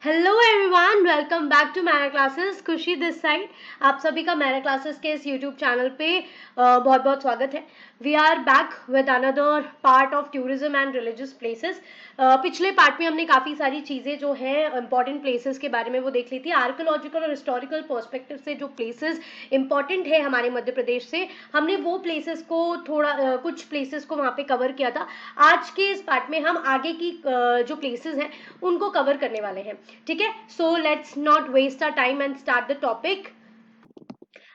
Hello everyone, welcome back to Maira classes. Khushi this side. आप सभी का मैरा क्लासेस के इस यूट्यूब चैनल पे बहुत बहुत स्वागत है। We are back with another part of tourism and religious places. पिछले पार्ट में हमने काफ़ी सारी चीज़ें जो है इंपॉर्टेंट प्लेसेस के बारे में वो देख ली थी। आर्कोलॉजिकल और हिस्टोरिकल पर्सपेक्टिव से जो प्लेसेस इंपॉर्टेंट है हमारे मध्य प्रदेश से, हमने वो प्लेसेस को थोड़ा कुछ प्लेसेस को वहाँ पे कवर किया था। आज के इस पार्ट में हम आगे की जो प्लेसेस हैं उनको कवर करने वाले हैं। ठीक है, so let's not waste our time and start the topic.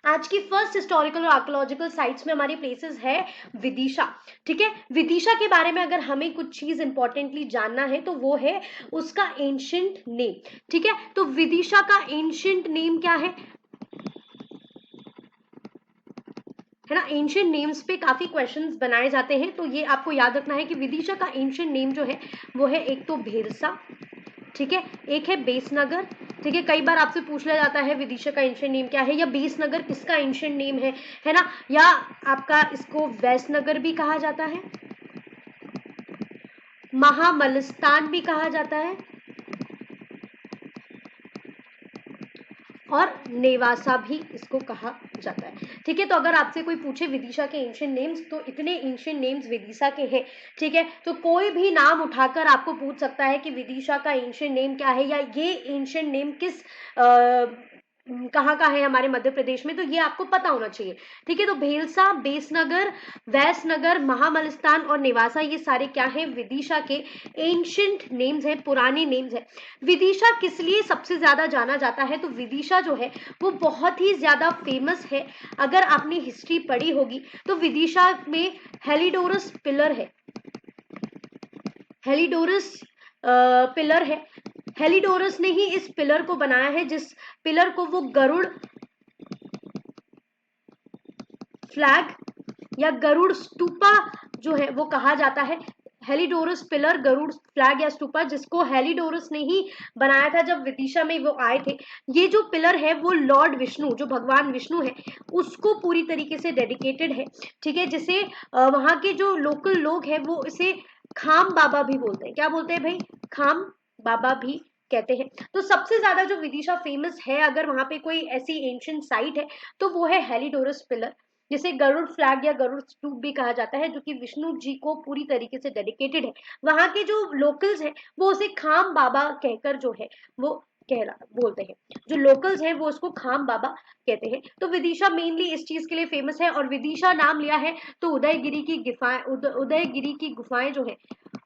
आज की फर्स्ट हिस्टोरिकल और आर्कोलॉजिकल साइट्स में हमारी प्लेसेस है विदिशा। ठीक है, विदिशा के बारे में अगर हमें कुछ चीज इंपॉर्टेंटली जानना है तो वो है उसका एंशियंट नेम। ठीक है, तो विदिशा का एंशियंट नेम क्या है ना। एंशियंट नेम्स पे काफी क्वेश्चंस बनाए जाते हैं, तो ये आपको याद रखना है कि विदिशा का एंशियंट नेम जो है वो है एक तो भेरसा, ठीक है, एक है बेसनगर। ठीक है, कई बार आपसे पूछ लिया जाता है विदिशा का एंशियंट नेम क्या है, या बेसनगर किसका एंशियंट नेम है ना, या आपका इसको वैसनगर भी कहा जाता है, महामलस्तान भी कहा जाता है, और नेवासा भी इसको कहा जाता है। ठीक है, तो अगर आपसे कोई पूछे विदिशा के एंशियंट नेम्स, तो इतने एंशियंट नेम्स विदिशा के हैं। ठीक है, तो कोई भी नाम उठाकर आपको पूछ सकता है कि विदिशा का एंशियंट नेम क्या है, या ये एंशियंट नेम किस कहाँ का है हमारे मध्य प्रदेश में, तो ये आपको पता होना चाहिए। ठीक है, तो भेलसा, बेसनगर, वैसनगर, महामलस्तान और नेवासा, ये सारे क्या हैं, विदिशा के एंशियंट नेम्स हैं, पुराने नेम्स हैं। विदिशा किस लिए सबसे ज्यादा जाना जाता है, तो विदिशा जो है वो बहुत ही ज्यादा फेमस है। अगर आपने हिस्ट्री पढ़ी होगी तो विदिशा में हेलिडोरस पिलर है, हेलिडोरस पिलर है। हेलिडोरस ने ही इस पिलर को बनाया है, जिस पिलर को वो गरुड़ फ्लैग या गरुड़ स्तूपा जो है वो कहा जाता है। हेलिडोरस पिलर, गरुड़ फ्लैग या स्तूपा, जिसको हेलिडोरस ने ही बनाया था जब विदिशा में वो आए थे। ये जो पिलर है वो लॉर्ड विष्णु, जो भगवान विष्णु है, उसको पूरी तरीके से डेडिकेटेड है। ठीक है, जिसे वहां के जो लोकल लोग हैं वो इसे खाम बाबा भी बोलते हैं। क्या बोलते हैं भाई? खाम बाबा भी कहते हैं। तो सबसे ज्यादा जो विदिशा फेमस है, अगर वहां पे कोई ऐसी एंशियंट साइट है, तो वो है हेलिडोरस पिलर, जिसे गरुड़ फ्लैग या गरुड़ स्तूप भी कहा जाता है, जो कि विष्णु जी को पूरी तरीके से डेडिकेटेड है। वहां के जो लोकल्स हैं वो उसे खाम बाबा कहकर जो है वो कहला बोलते हैं। जो लोकल्स हैं वो उसको खाम बाबा कहते हैं। तो विदिशा मेनली इस चीज के लिए फेमस है, और विदिशा नाम लिया है तो उदयगिरी की गुफाएं, उदयगिरी की गुफाएं जो है,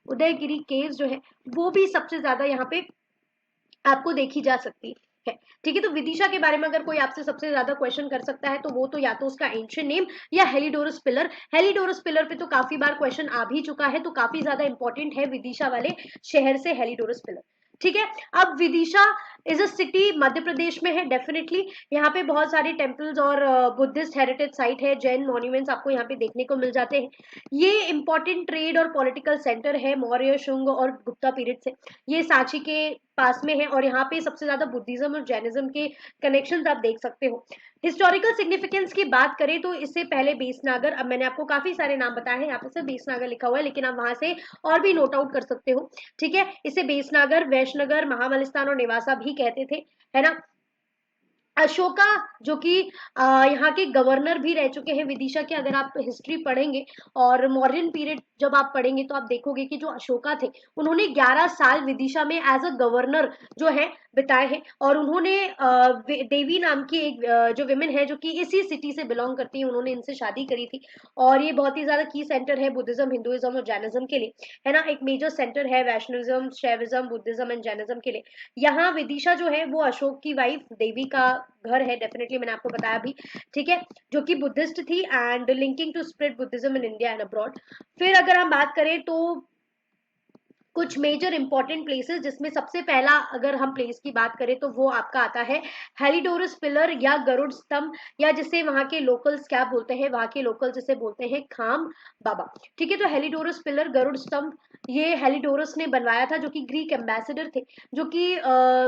उदयगिरी केव्स जो है, वो भी सबसे ज्यादा यहाँ पे आपको देखी जा सकती है। ठीक है, तो विदिशा के बारे में अगर कोई आपसे सबसे ज्यादा क्वेश्चन कर सकता है तो वो तो या तो उसका एंशियंट नेम या हेलिडोरस पिलर। हेलिडोरस पिलर पे तो काफी बार क्वेश्चन आ भी चुका है, तो काफी ज्यादा इंपॉर्टेंट है विदिशा वाले शहर से हेलिडोरस पिलर। ठीक है, अब Vidisha is a city, Madhya Pradesh में है डेफिनेटली। यहाँ पे बहुत सारे टेम्पल्स और बुद्धिस्ट हेरिटेज साइट है, जैन मॉन्यूमेंट्स आपको यहाँ पे देखने को मिल जाते हैं। ये इंपॉर्टेंट ट्रेड और पॉलिटिकल सेंटर है मौर्य, शुंग और गुप्ता पीरियड से। ये सांची के पास में है, और यहाँ पे सबसे ज्यादा बुद्धिज्म और जैनिज्म के कनेक्शंस आप देख सकते हो। हिस्टोरिकल सिग्निफिकेंस की बात करें तो इससे पहले बेसनागर, अब मैंने आपको काफी सारे नाम बताए हैं, यहाँ पे सिर्फ बेसनागर लिखा हुआ है, लेकिन आप वहां से और भी नोट आउट कर सकते हो। ठीक है, इसे बेसनागर, वैशनगर, महामलिस्तान और नेवासा भी कहते थे, है ना। अशोका, जो कि यहाँ के गवर्नर भी रह चुके हैं विदिशा के, अगर आप हिस्ट्री पढ़ेंगे और मौर्यन पीरियड जब आप पढ़ेंगे तो आप देखोगे कि जो अशोका थे उन्होंने 11 साल विदिशा में एज अ गवर्नर जो है बिताए हैं। और उन्होंने देवी नाम की एक जो विमेन है जो कि इसी सिटी से बिलोंग करती है, उन्होंने इनसे शादी करी थी। और ये बहुत ही ज्यादा की सेंटर है बुद्धिज्म, हिंदुइज्म और जैनिज्म के लिए, है ना। एक मेजर सेंटर है Vaishnavism, Shaivism, Buddhism and Jainism के लिए। यहाँ विदिशा जो है वो अशोक की वाइफ देवी का घर है, डेफिनेटली मैंने आपको बताया भी। ठीक है, जो कि बुद्धिस्ट थी and linking to spread Buddhism in India and abroad. फिर अगर हम बात करें तो कुछ मेजर इंपॉर्टेंट प्लेसेस, जिसमें सबसे पहला अगर हम प्लेस की बात करें तो वो आपका आता है हेलिडोरस पिलर या गरुड़ स्तंभ, या जिसे वहां के लोकल्स क्या बोलते हैं, वहां के लोकल्स जिसे बोलते हैं खाम बाबा। ठीक है, तो हेलिडोरस पिलर, गरुड़ स्तंभ, ये हेलिडोरस ने बनवाया था, जो कि ग्रीक एम्बेसडर थे, जो कि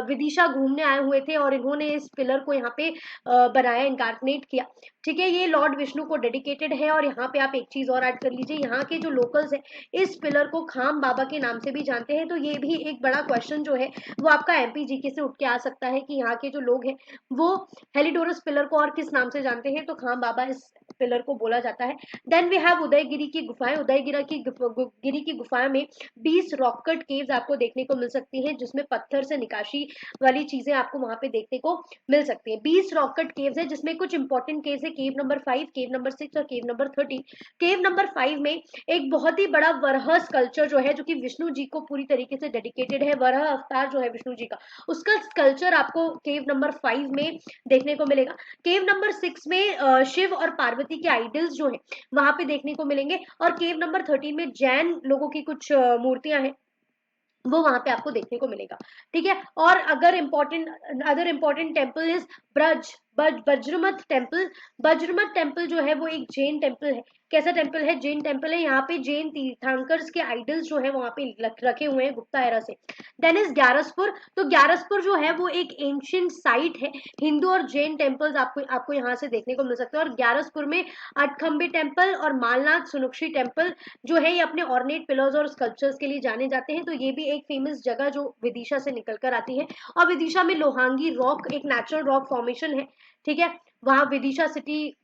विदिशा घूमने आए हुए थे, और इन्होंने इस पिलर को यहाँ पे बनाया, इनकारनेट किया। ठीक है, ये लॉर्ड विष्णु को डेडिकेटेड है। और यहाँ पे आप एक चीज और ऐड कर लीजिए, यहाँ के जो लोकल्स हैं इस पिलर को खाम बाबा के नाम से भी भी जानते हैं, तो ये भी एक बड़ा क्वेश्चन जो है वो आपका एमपीजीके से उठ के आ सकता है कि यहाँ के जो लोग हैं वो हेलिडोरस पिलर को और किस नाम से जानते हैं, तो खां बाबा इस पिलर को बोला जाता है। देन वी हैव उदयगिरी की गुफाएं। उदयगिरी की गिरी की गुफाएं में 20 रॉक कट केव्स आपको देखने को मिल सकती हैं, जिसमें पत्थर से निकाशी वाली चीजें आपको वहां पे देखने को मिल सकती है। 20 रॉक कट केव्स है, जिसमें कुछ इंपॉर्टेंट केव्स है, केव नंबर 5, केव नंबर 6 और केव नंबर 13। केव नंबर 5 में एक बहुत ही बड़ा वराह स्कल्पचर जो है, जो कि विष्णु जी को पूरी तरीके से डेडिकेटेड है, वराह अवतार जो है विष्णु जी का, उसका स्कल्पचर आपको केव नंबर 5 में देखने को मिलेगा। केव नंबर 6 में शिव और पार्वती के आइडल्स जो है वहां पे देखने को मिलेंगे, और केव नंबर 13 में जैन लोगों की कुछ मूर्तियां हैं, वो वहां पे आपको देखने को मिलेगा। ठीक है, और अगर other important temple is Braj Vajramath temple. Vajramath temple जो है वो एक जैन टेम्पल है। कैसा टेम्पल है? जैन टेम्पल है। यहाँ पे जैन तीर्थंकर्स के आइडल्स जो है वहां पे रखे हुए हैं गुप्ता एरा से। Then is Gyaraspur. तो ग्यारसपुर जो है वो एक एंशियंट साइट है। हिंदू और जैन टेम्पल्स आपको यहाँ से देखने को मिल सकते हैं। और ग्यारसपुर में अठखंबे टेम्पल और मालनाथ सुनुक्षी टेम्पल जो है ये अपने ऑर्नेट पिलर्स और स्कल्पचर्स के लिए जाने जाते हैं। तो ये भी एक फेमस जगह जो विदिशा से निकल कर आती है। और विदिशा में लोहांगी रॉक एक नेचुरल रॉक फॉर्मेशन है। ठीक है, वहां विदिशा सिटी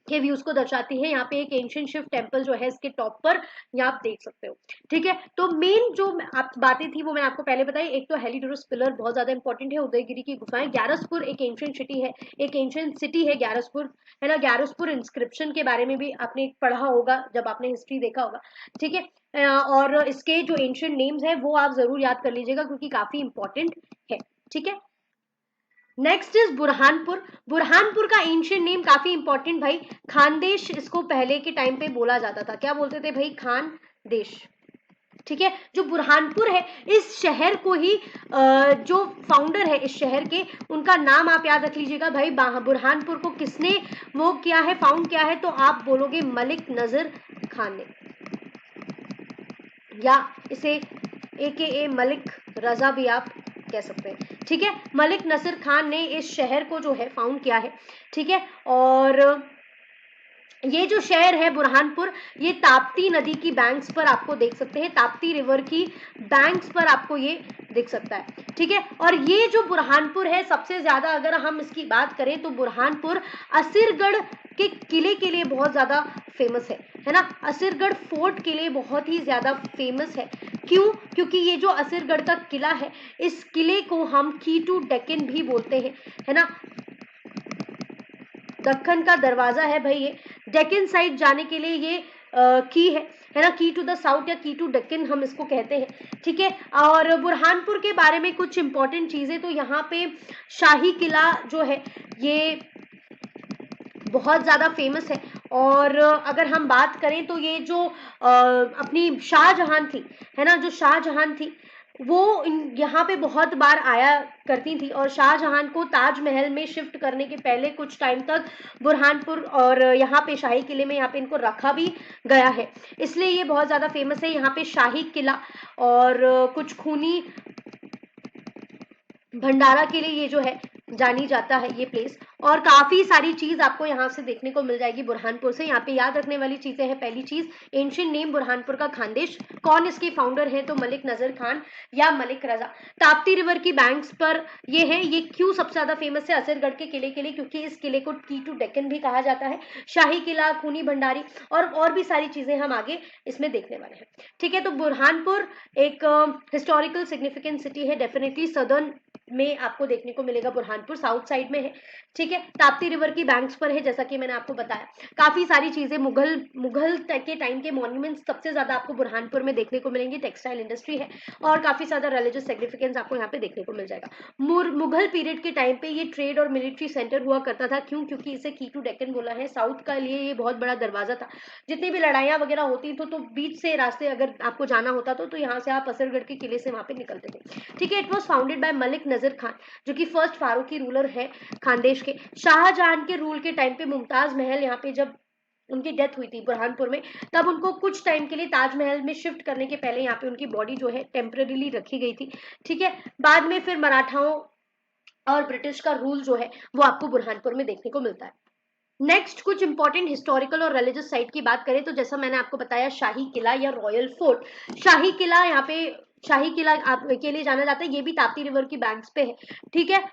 के व्यूज को दर्शाती है। यहाँ पे एक एंशियंट शिव टेम्पल जो है इसके टॉप पर यहाँ आप देख सकते हो। ठीक है, तो मेन जो आप बातें थी वो मैंने आपको पहले बताई। एक तो हेलिडोरस पिलर बहुत ज्यादा इंपॉर्टेंट है, उदयगिरी की गुफाएं, ग्यारसपुर एक एंशियंट सिटी है, एक एंशियंट सिटी है ग्यारसपुर, है ना। ग्यारसपुर इंस्क्रिप्शन के बारे में भी आपने पढ़ा होगा जब आपने हिस्ट्री देखा होगा। ठीक है, और इसके जो एंशियंट नेम्स है वो आप जरूर याद कर लीजिएगा क्योंकि काफी इंपॉर्टेंट है। ठीक है, नेक्स्ट इज बुरहानपुर। बुरहानपुर का एंशियंट नेम काफी इंपॉर्टेंट भाई, खानदेश इसको पहले के टाइम पे बोला जाता था। क्या बोलते थे भाई? खान देश। ठीक है, जो बुरहानपुर है इस शहर को ही जो फाउंडर है इस शहर के, उनका नाम आप याद रख लीजिएगा भाई। बुरहानपुर को किसने वो किया है, फाउंड किया है? तो आप बोलोगे मलिक नजर खान ने, या इसे AKA मलिक रजा भी आप कह सकते हैं। ठीक है, मलिक नसीर खान ने इस शहर को जो है फाउंड किया है। ठीक है, और ये जो शहर है बुरहानपुर, ये ताप्ती नदी की बैंक्स पर आपको देख सकते हैं, ताप्ती रिवर की बैंक्स पर आपको ये दिख सकता है। ठीक है, और ये जो बुरहानपुर है सबसे ज्यादा अगर हम इसकी बात करें तो बुरहानपुर असिरगढ़ के किले के लिए बहुत ज्यादा फेमस है ना। असिरगढ़ फोर्ट के लिए बहुत ही ज्यादा फेमस है। क्यों? क्योंकि ये जो असिरगढ़ का किला है, इस किले को हम की टू डेक्कन भी बोलते हैं, है ना। दक्कन का दरवाजा है भाई ये। डेक्कन साइड जाने के लिए ये की है ना, की टू द साउथ या की टू डेक्कन हम इसको कहते हैं। ठीक है, और बुरहानपुर के बारे में कुछ इंपॉर्टेंट चीजें, तो यहाँ पे शाही किला जो है ये बहुत ज्यादा फेमस है। और अगर हम बात करें तो ये जो अपनी शाहजहां थी, है ना, जो शाहजहां थी वो यहाँ पे बहुत बार आया करती थी, और शाहजहां को ताजमहल में शिफ्ट करने के पहले कुछ टाइम तक बुरहानपुर और यहाँ पे शाही किले में यहाँ पे इनको रखा भी गया है, इसलिए ये बहुत ज्यादा फेमस है। यहाँ पे शाही किला और कुछ खूनी भंडारा के लिए ये जो है जानी जाता है ये प्लेस। और काफी सारी चीज आपको यहाँ से देखने को मिल जाएगी बुरहानपुर से। यहाँ पे याद रखने वाली चीजें हैं, पहली चीज एंशियंट नेम बुरहानपुर का खानदेश, कौन इसके फाउंडर है? तो मलिक नजर खान या मलिक रजा। ताप्ती रिवर की बैंक्स पर ये है। ये क्यों सबसे ज्यादा फेमस है? असरगढ़ के किले के लिए, क्योंकि इस किले को की टू डेक्कन भी कहा जाता है, शाही किला, खूनी भंडारी और भी सारी चीजें हम आगे इसमें देखने वाले हैं। ठीक है, तो बुरहानपुर एक हिस्टोरिकल सिग्निफिकेंट सिटी है, डेफिनेटली सदर्न में आपको देखने को मिलेगा। बुरहानपुर साउथ साइड में है। ठीक है, ताप्ती रिवर की बैंक्स पर है, जैसा कि मैंने आपको बताया। काफी सारी चीजें मुगल के टाइम के मॉन्यूमेंट्स सबसे ज्यादा आपको बुरहानपुर में देखने को मिलेंगे। टेक्सटाइल इंडस्ट्री है और काफी ज्यादा रिलीजियस सिग्निफिकेंस आपको यहाँ पे देखने को मिल जाएगा। मुगल पीरियड के टाइम पे ये ट्रेड और मिलिट्री सेंटर हुआ करता था। क्यों? क्योंकि इसे की टू डेक्कन बोला है, साउथ का लिए ये बहुत बड़ा दरवाजा था। जितनी भी लड़ाइयां वगैरह होती तो बीच से रास्ते अगर आपको जाना होता तो यहाँ से आप असरगढ़ के किले से वहां पे निकलते थे। ठीक है, it was founded by Malik नजर खान, जो कि फर्स्ट फारूकी रूलर है खानदेश के। शाहजहां के रूल के टाइम पे मुमताज महल यहाँ पे जब उनकी डेथ हुई थी बुरहानपुर में, तब उनको कुछ टाइम के लिए ताजमहल में शिफ्ट करने के पहले यहाँ पे उनकी बॉडी जो है टेम्परेरीली रखी गई थी। ठीक है, बाद में फिर मराठाओं और ब्रिटिश का रूल जो है वो आपको बुरहानपुर में देखने को मिलता है। नेक्स्ट कुछ इंपॉर्टेंट हिस्टोरिकल और रिलीजियस साइट की बात करें तो जैसा मैंने आपको बताया शाही किला या रॉयल फोर्ट। शाही किला यहाँ पे, शाही किला आप के लिए जाना जाता है, ये भी ताप्ती रिवर की बैंक्स पे है, ठीक है।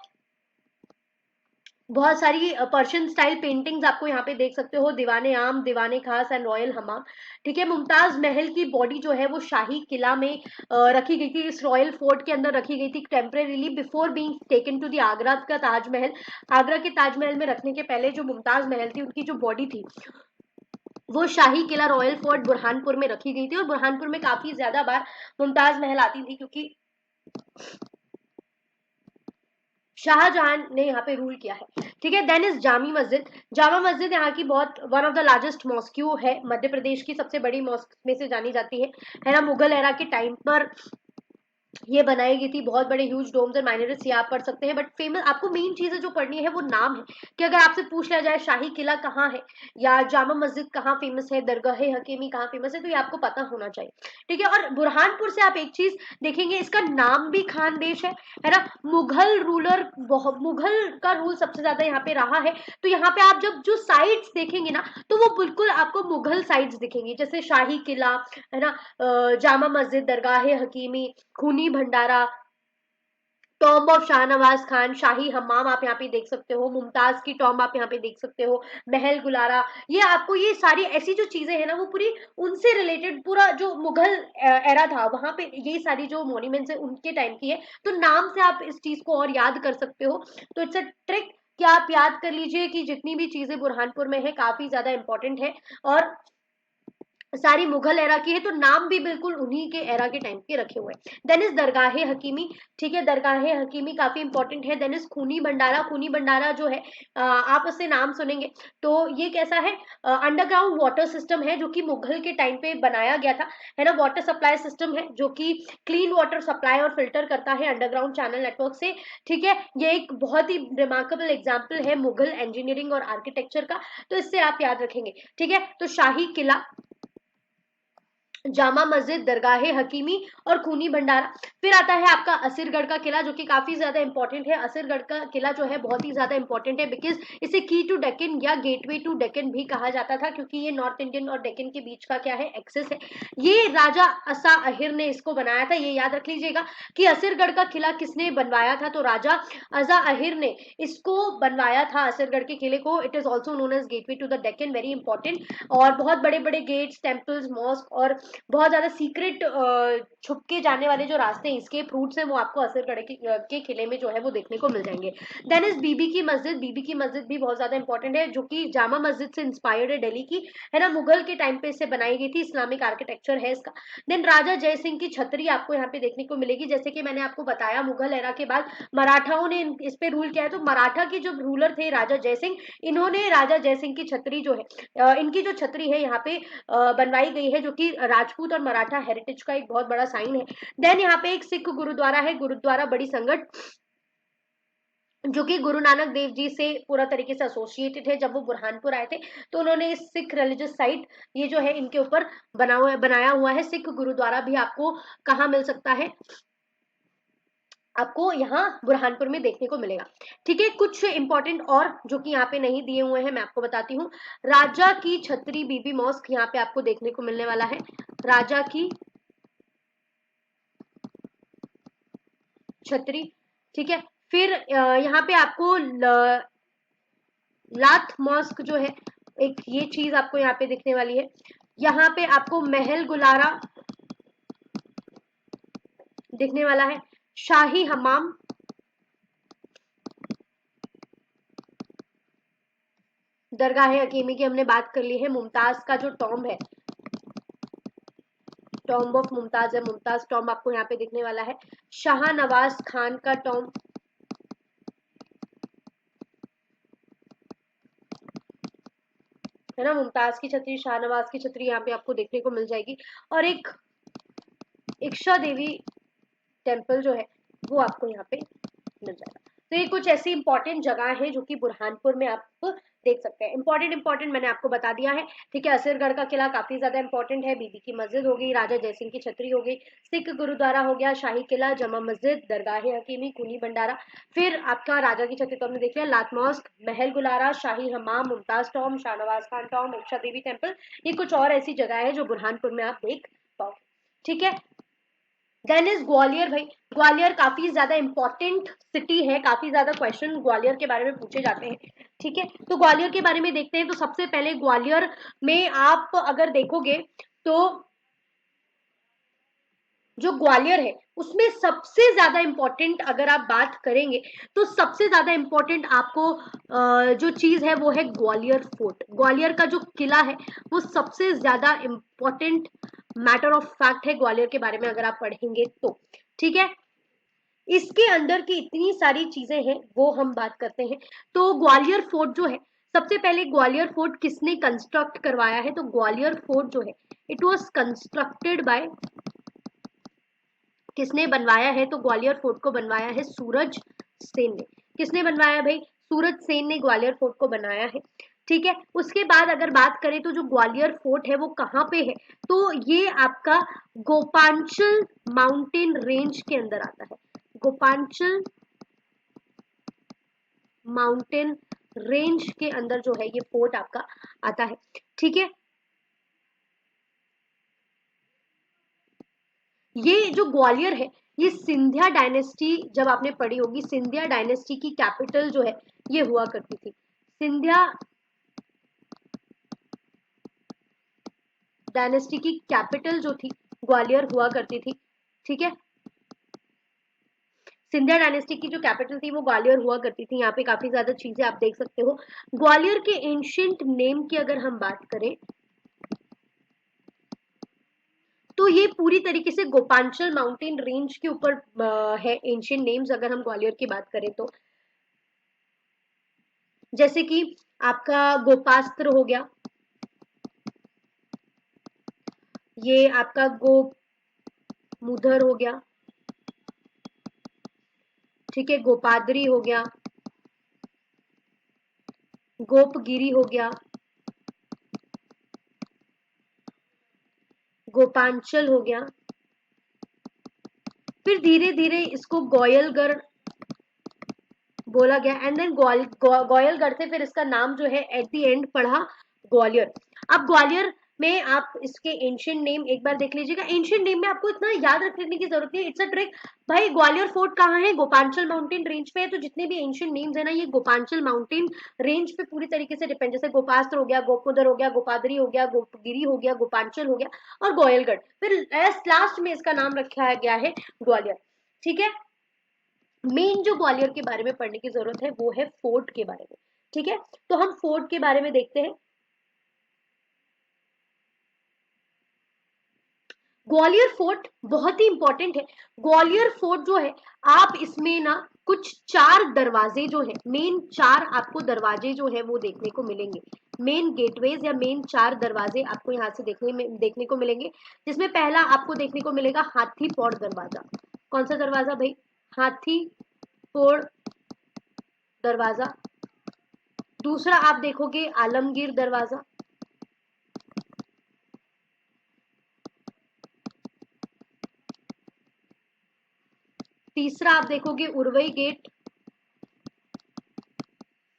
बहुत सारी पर्शियन स्टाइल पेंटिंग्स आपको यहाँ पे देख सकते हो, दीवाने आम, दीवाने खास एंड रॉयल हमाम, ठीक है। मुमताज महल की बॉडी जो है वो शाही किला में रखी गई थी, इस रॉयल फोर्ट के अंदर रखी गई थी temporarily before being taken to the Agra का ताजमहल। आगरा के ताजमहल में रखने के पहले जो मुमताज महल थी उनकी जो बॉडी थी वो शाही किला रॉयल फोर्ट बुरहानपुर में रखी गई थी, और बुरहानपुर में काफी ज्यादा बार मुमताज महल आती थी क्योंकि शाहजहां ने यहाँ पे रूल किया है, ठीक है। देन इज जामी मस्जिद। जामा मस्जिद यहाँ की बहुत one of the largest mosque है, मध्य प्रदेश की सबसे बड़ी मॉस्क में से जानी जाती है ना। मुगल एरा के टाइम पर ये बनाई गई थी, बहुत बड़े ह्यूज डोम्स और माइनरेट्स ये आप पढ़ सकते हैं, बट फेमस आपको मेन चीजें जो पढ़नी है वो नाम है, कि अगर आपसे पूछ लिया जाए शाही किला कहाँ है या जामा मस्जिद कहाँ फेमस है, दरगाह हकीमी कहाँ फेमस है, तो ये आपको पता होना चाहिए, ठीक है। और बुरहानपुर से आप एक चीज देखेंगे, इसका नाम भी खानदेश है ना। मुगल रूलर, मुगल का रूल सबसे ज्यादा यहाँ पे रहा है, तो यहाँ पे आप जब जो साइट्स देखेंगे ना तो वो बिल्कुल आपको मुगल साइट्स दिखेंगी, जैसे शाही किला है ना, जामा मस्जिद, दरगाह हकीमी, खूनी भंडारा, टॉम्ब ऑफ शाहनवाज खान, शाही हम्माम आप यहाँ पे देख सकते हो, मुमताज की टॉम्ब आप यहाँ पे देख सकते हो, महल गुलारा, ये आपको ये सारी ऐसी जो चीजें हैं ना वो पूरी उनसे रिलेटेड, पूरा जो मुगल एरा था वहां पे ये सारी जो मॉन्यूमेंट्स है उनके टाइम की है, तो नाम से आप इस चीज को और याद कर सकते हो। तो इट्स अ ट्रिक कि आप याद कर लीजिए कि जितनी भी चीजें बुरहानपुर में है काफी ज्यादा इंपॉर्टेंट है और सारी मुगल एरा की है, तो नाम भी बिल्कुल उन्हीं के एरा के टाइम के रखे हुए हैं। देन इज दरगाह हकीमी, ठीक है, दरगाह हकीमी काफी इंपॉर्टेंट है। देन इज खूनी भंडारा। खूनी भंडारा जो है आप उससे नाम सुनेंगे तो ये कैसा है, अंडरग्राउंड वाटर सिस्टम है जो कि मुगल के टाइम पे बनाया गया था, है ना। वाटर सप्लाई सिस्टम है जो कि क्लीन वाटर सप्लाई और फिल्टर करता है अंडरग्राउंड चैनल नेटवर्क से, ठीक है। ये एक बहुत ही रिमार्केबल एग्जाम्पल है मुगल इंजीनियरिंग और आर्किटेक्चर का, तो इससे आप याद रखेंगे, ठीक है। तो शाही किला, जामा मस्जिद, दरगाह हकीमी और खूनी भंडारा। फिर आता है आपका असरगढ़ का किला जो कि काफी ज्यादा इंपॉर्टेंट है। असरगढ़ का किला जो है बहुत ही ज्यादा इंपॉर्टेंट है बिकॉज इसे की टू डेक्कन या गेटवे टू डेक्कन भी कहा जाता था, क्योंकि ये नॉर्थ इंडियन और डेक्कन के बीच का क्या है, एक्सेस है। ये राजा असा अहिर ने इसको बनाया था, ये याद रख लीजिएगा कि असरगढ़ का किला किसने बनवाया था, तो राजा अजा अहिर ने इसको बनवाया था असरगढ़ के किले को। It is also known as gateway to the Deccan, very important. और बहुत बड़े बड़े गेट्स, टेम्पल्स, मॉस्क और बहुत ज्यादा सीक्रेट छुप के जाने वाले जो रास्ते एस्केप रूट्स हैं वो आपको असरगढ़ के किले में जो है वो देखने को मिल जाएंगे। देन इज बीबी की मस्जिद। बीबी की मस्जिद भी बहुत ज्यादा इंपॉर्टेंट है जो कि जामा मस्जिद से इंस्पायर्ड है, दिल्ली की, है ना। मुगल के टाइम पे इसे बनाई गई थी, इस्लामिक आर्किटेक्चर है इसका। देन राजा जय सिंह की छतरी आपको यहाँ पे देखने को मिलेगी, जैसे कि मैंने आपको बताया मुगल एरा के बाद मराठाओं ने इस पे रूल किया है, तो मराठा के जो रूलर थे राजा जय सिंह, इन्होंने राजा जय सिंह की छतरी जो है इनकी जो छतरी है यहाँ पे बनवाई गई है, जो कि राजपूत और मराठा हेरिटेज का एक बहुत बड़ा साइन है। देन यहाँ पे एक सिख गुरुद्वारा है, गुरुद्वारा बड़ी संगत, जो कि गुरु नानक देव जी से पूरा तरीके से एसोसिएटेड है। जब वो बुरहानपुर आए थे तो उन्होंने इस सिख रिलीजियस साइट ये जो है इनके ऊपर बनाया हुआ है। सिख गुरुद्वारा भी आपको कहाँ मिल सकता है, आपको यहाँ बुरहानपुर में देखने को मिलेगा, ठीक है। कुछ इंपॉर्टेंट और जो कि यहाँ पे नहीं दिए हुए हैं मैं आपको बताती हूँ। राजा की छतरी बीबी मॉस्क यहाँ पे आपको देखने को मिलने वाला है, राजा की छतरी, ठीक है। फिर यहाँ पे आपको लाथ मॉस्क जो है, एक ये चीज आपको यहाँ पे दिखने वाली है। यहाँ पे आपको महल गुलारा दिखने वाला है, शाही हमाम, दरगाह हकीमी की हमने बात कर ली है। मुमताज का जो टॉम्ब है, टॉम्ब ऑफ मुमताज है, मुमताज टॉम्ब आपको यहाँ पे दिखने वाला है। शाहनवाज खान का टॉम्ब, है ना। मुमताज की छतरी, शाहनवाज की छतरी यहाँ पे आपको देखने को मिल जाएगी। और एक इक्षा देवी टेम्पल जो है वो आपको यहाँ पे मिल जाएगा। तो ये कुछ ऐसी इंपॉर्टेंट जगह है जो कि बुरहानपुर में आप देख सकते हैं। इंपॉर्टेंट मैंने आपको बता दिया है, ठीक है। असरगढ़ का किला काफी ज्यादा इंपॉर्टेंट है, बीबी की मस्जिद हो गई, राजा जयसिंह की छतरी हो गई, सिख गुरुद्वारा हो गया, शाही किला, जमा मस्जिद, दरगाह हकीमी, खूनी भंडारा। फिर आपका राजा की छतरी तो हमने देख लिया, लात मॉस्क, महल गुलारा, शाही हमाम, मुमताज टॉम, शाहनवाज खान टॉम, उषा देवी टेम्पल। ये कुछ और ऐसी जगह है जो बुरहानपुर में आप देख पाओगे, ठीक है। देन इज ग्वालियर भाई। ग्वालियर काफी ज्यादा इंपॉर्टेंट सिटी है, काफी ज्यादा क्वेश्चन ग्वालियर के बारे में पूछे जाते हैं, ठीक है। तो ग्वालियर के बारे में देखते हैं। तो सबसे पहले ग्वालियर में आप अगर देखोगे तो जो ग्वालियर है उसमें सबसे ज्यादा इंपॉर्टेंट अगर आप बात करेंगे तो सबसे ज्यादा इंपॉर्टेंट आपको जो चीज है वो है ग्वालियर फोर्ट। ग्वालियर का जो किला है वो सबसे ज्यादा इंपॉर्टेंट मैटर ऑफ फैक्ट है ग्वालियर के बारे में अगर आप पढ़ेंगे तो, ठीक है। इसके अंदर की इतनी सारी चीजें हैं वो हम बात करते हैं। तो ग्वालियर फोर्ट जो है, सबसे पहले ग्वालियर फोर्ट किसने कंस्ट्रक्ट करवाया है? तो ग्वालियर फोर्ट जो है इट वाज कंस्ट्रक्टेड बाय, किसने बनवाया है? तो ग्वालियर फोर्ट को बनवाया है सूरज सेन ने। किसने बनवाया भाई? सूरज सेन ने ग्वालियर फोर्ट को बनाया है, ठीक है। उसके बाद अगर बात करें तो जो ग्वालियर फोर्ट है वो कहाँ पे है? तो ये आपका गोपांचल माउंटेन रेंज के अंदर आता है। गोपांचल माउंटेन रेंज के अंदर जो है ये फोर्ट आपका आता है, ठीक है। ये जो ग्वालियर है ये सिंधिया डायनेस्टी, जब आपने पढ़ी होगी, सिंधिया डायनेस्टी की कैपिटल जो है ये हुआ करती थी। सिंधिया डायनेस्टी की कैपिटल जो थी ग्वालियर हुआ करती थी, ठीक है। सिंधिया डायनेस्टी की जो कैपिटल थी वो ग्वालियर हुआ करती थी। यहाँ पे काफी ज्यादा चीजें आप देख सकते हो। ग्वालियर के एंशियंट नेम की अगर हम बात करें तो ये पूरी तरीके से गोपांचल माउंटेन रेंज के ऊपर है एंशियंट नेम्स अगर हम ग्वालियर की बात करें तो। जैसे कि आपका गोपास्त्र हो गया, ये आपका गोमुधर हो गया, ठीक है, गोपादरी हो गया, गोपगिरी हो गया, गोपांचल हो गया। फिर धीरे धीरे इसको गोयलगढ़ बोला गया एंड देन गोयलगढ़ से फिर इसका नाम जो है एट द एंड पढ़ा ग्वालियर। अब ग्वालियर में आप इसके एंशियंट नेम एक बार देख लीजिएगा। एंशियंट नेम में आपको इतना याद रखने की जरूरत नहीं है, इट्स अ ट्रिक। भाई ग्वालियर फोर्ट कहाँ है? गोपांचल माउंटेन रेंज पे है, तो जितने भी एंशियंट नेम्स है ना ये गोपांचल माउंटेन रेंज पे पूरी तरीके से डिपेंड। जैसे गोपास्त्र हो गया, गोपुदर हो गया, गोपादरी हो गया, गोपगिरी हो गया, गोपांचल हो गया और गोयलगढ़। फिर लास्ट में इसका नाम रखा गया है ग्वालियर, ठीक है। मेन जो ग्वालियर के बारे में पढ़ने की जरूरत है वो है फोर्ट के बारे में, ठीक है। तो हम फोर्ट के बारे में देखते हैं। ग्वालियर फोर्ट बहुत ही इंपॉर्टेंट है। ग्वालियर फोर्ट जो है आप इसमें ना कुछ चार दरवाजे जो है, मेन चार आपको दरवाजे जो है वो देखने को मिलेंगे। मेन गेटवेज या मेन चार दरवाजे आपको यहाँ से देखने को मिलेंगे, जिसमें पहला आपको देखने को मिलेगा हाथी पौड़ दरवाजा। कौन सा दरवाजा भाई? हाथी पौड़ दरवाजा। दूसरा आप देखोगे आलमगीर दरवाजा। तीसरा आप देखोगे उरवई गेट।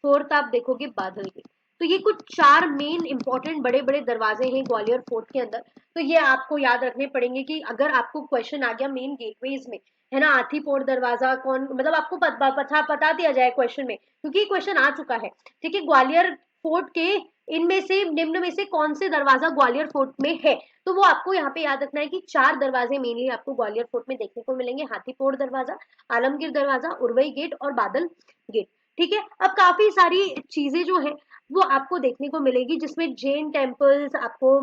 फोर्थ आप देखोगे बादल गेट। तो ये कुछ चार मेन इंपॉर्टेंट बड़े बड़े दरवाजे हैं ग्वालियर फोर्ट के अंदर। तो ये आपको याद रखने पड़ेंगे कि अगर आपको क्वेश्चन आ गया मेन गेटवेज में, है ना, हाथी पोड़ दरवाजा कौन, मतलब आपको बता दिया जाए क्वेश्चन में, क्योंकि क्वेश्चन आ चुका है, ठीक है। ग्वालियर फोर्ट के इनमें से निम्न में से कौन से दरवाजा ग्वालियर फोर्ट में है? तो वो आपको यहाँ पे याद रखना है कि चार दरवाजे मेनली आपको ग्वालियर फोर्ट में देखने को मिलेंगे। हाथीपोड़ दरवाजा, आलमगीर दरवाजा, उरवई गेट और बादल गेट, ठीक है। अब काफी सारी चीजें जो है वो आपको देखने को मिलेगी, जिसमें जैन टेम्पल्स, आपको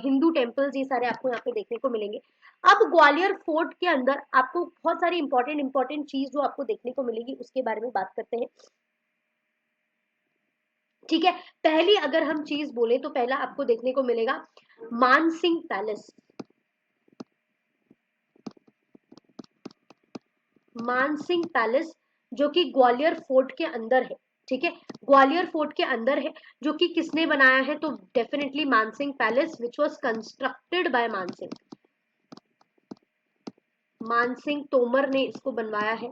हिंदू टेम्पल्स, ये सारे आपको यहाँ पे देखने को मिलेंगे। अब ग्वालियर फोर्ट के अंदर आपको बहुत सारी इंपॉर्टेंट चीज जो आपको देखने को मिलेगी उसके बारे में बात करते हैं, ठीक है। पहली अगर हम चीज बोले तो पहला आपको देखने को मिलेगा मानसिंह पैलेस। मानसिंह पैलेस जो कि ग्वालियर फोर्ट के अंदर है, ठीक है, ग्वालियर फोर्ट के अंदर है, जो कि किसने बनाया है, तो definitely Mansingh palace which was constructed by Mansingh, Mansingh Tomar ने इसको बनवाया है,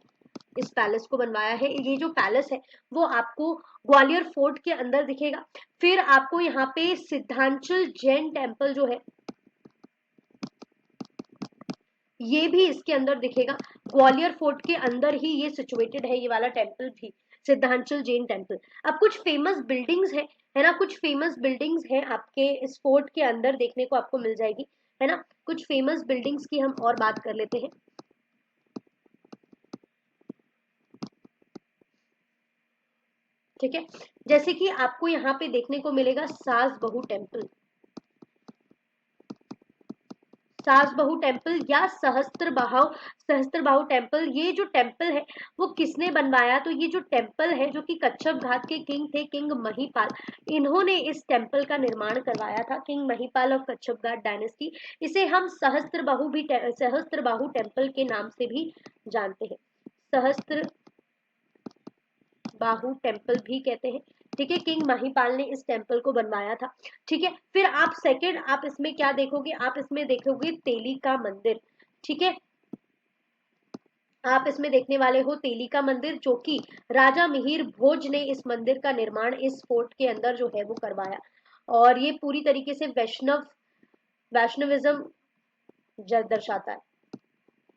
इस पैलेस को बनवाया है। ये जो पैलेस है वो आपको ग्वालियर फोर्ट के अंदर दिखेगा। फिर आपको यहाँ पे सिद्धांचल जैन टेम्पल जो है ये भी इसके अंदर दिखेगा, ग्वालियर फोर्ट के अंदर ही ये सिचुएटेड है, ये वाला टेम्पल भी, सिद्धांचल जैन टेम्पल। अब कुछ फेमस बिल्डिंग्स है ना, कुछ फेमस बिल्डिंग्स है आपके इस फोर्ट के अंदर देखने को आपको मिल जाएगी, है ना। कुछ फेमस बिल्डिंग्स की हम और बात कर लेते हैं, ठीक है। जैसे कि आपको यहाँ पे देखने को मिलेगा सास बहू टेम्पल, सास बहू टेम्पल या सहस्त्र बाहु टेम्पल। ये जो टेम्पल है वो किसने बनवाया, तो ये जो टेम्पल है जो कि कच्छप घाट के किंग थे, किंग महिपाल, इन्होंने इस टेम्पल का निर्माण करवाया था, king Mahipal of Kachhap Ghat dynasty. इसे हम सहस्त्र बाहु टेम्पल के नाम से भी जानते हैं, सहस्त्र बाहु टेम्पल भी कहते हैं, ठीक है। किंग महिपाल ने इस टेम्पल को बनवाया था, ठीक है। फिर आप सेकंड आप इसमें क्या देखोगे, आप इसमें देखोगे तेली का मंदिर, ठीक है। आप इसमें देखने वाले हो तेली का मंदिर, जो कि राजा मिहिर भोज ने इस मंदिर का निर्माण इस फोर्ट के अंदर जो है वो करवाया, और ये पूरी तरीके से वैष्णविज्म दर्शाता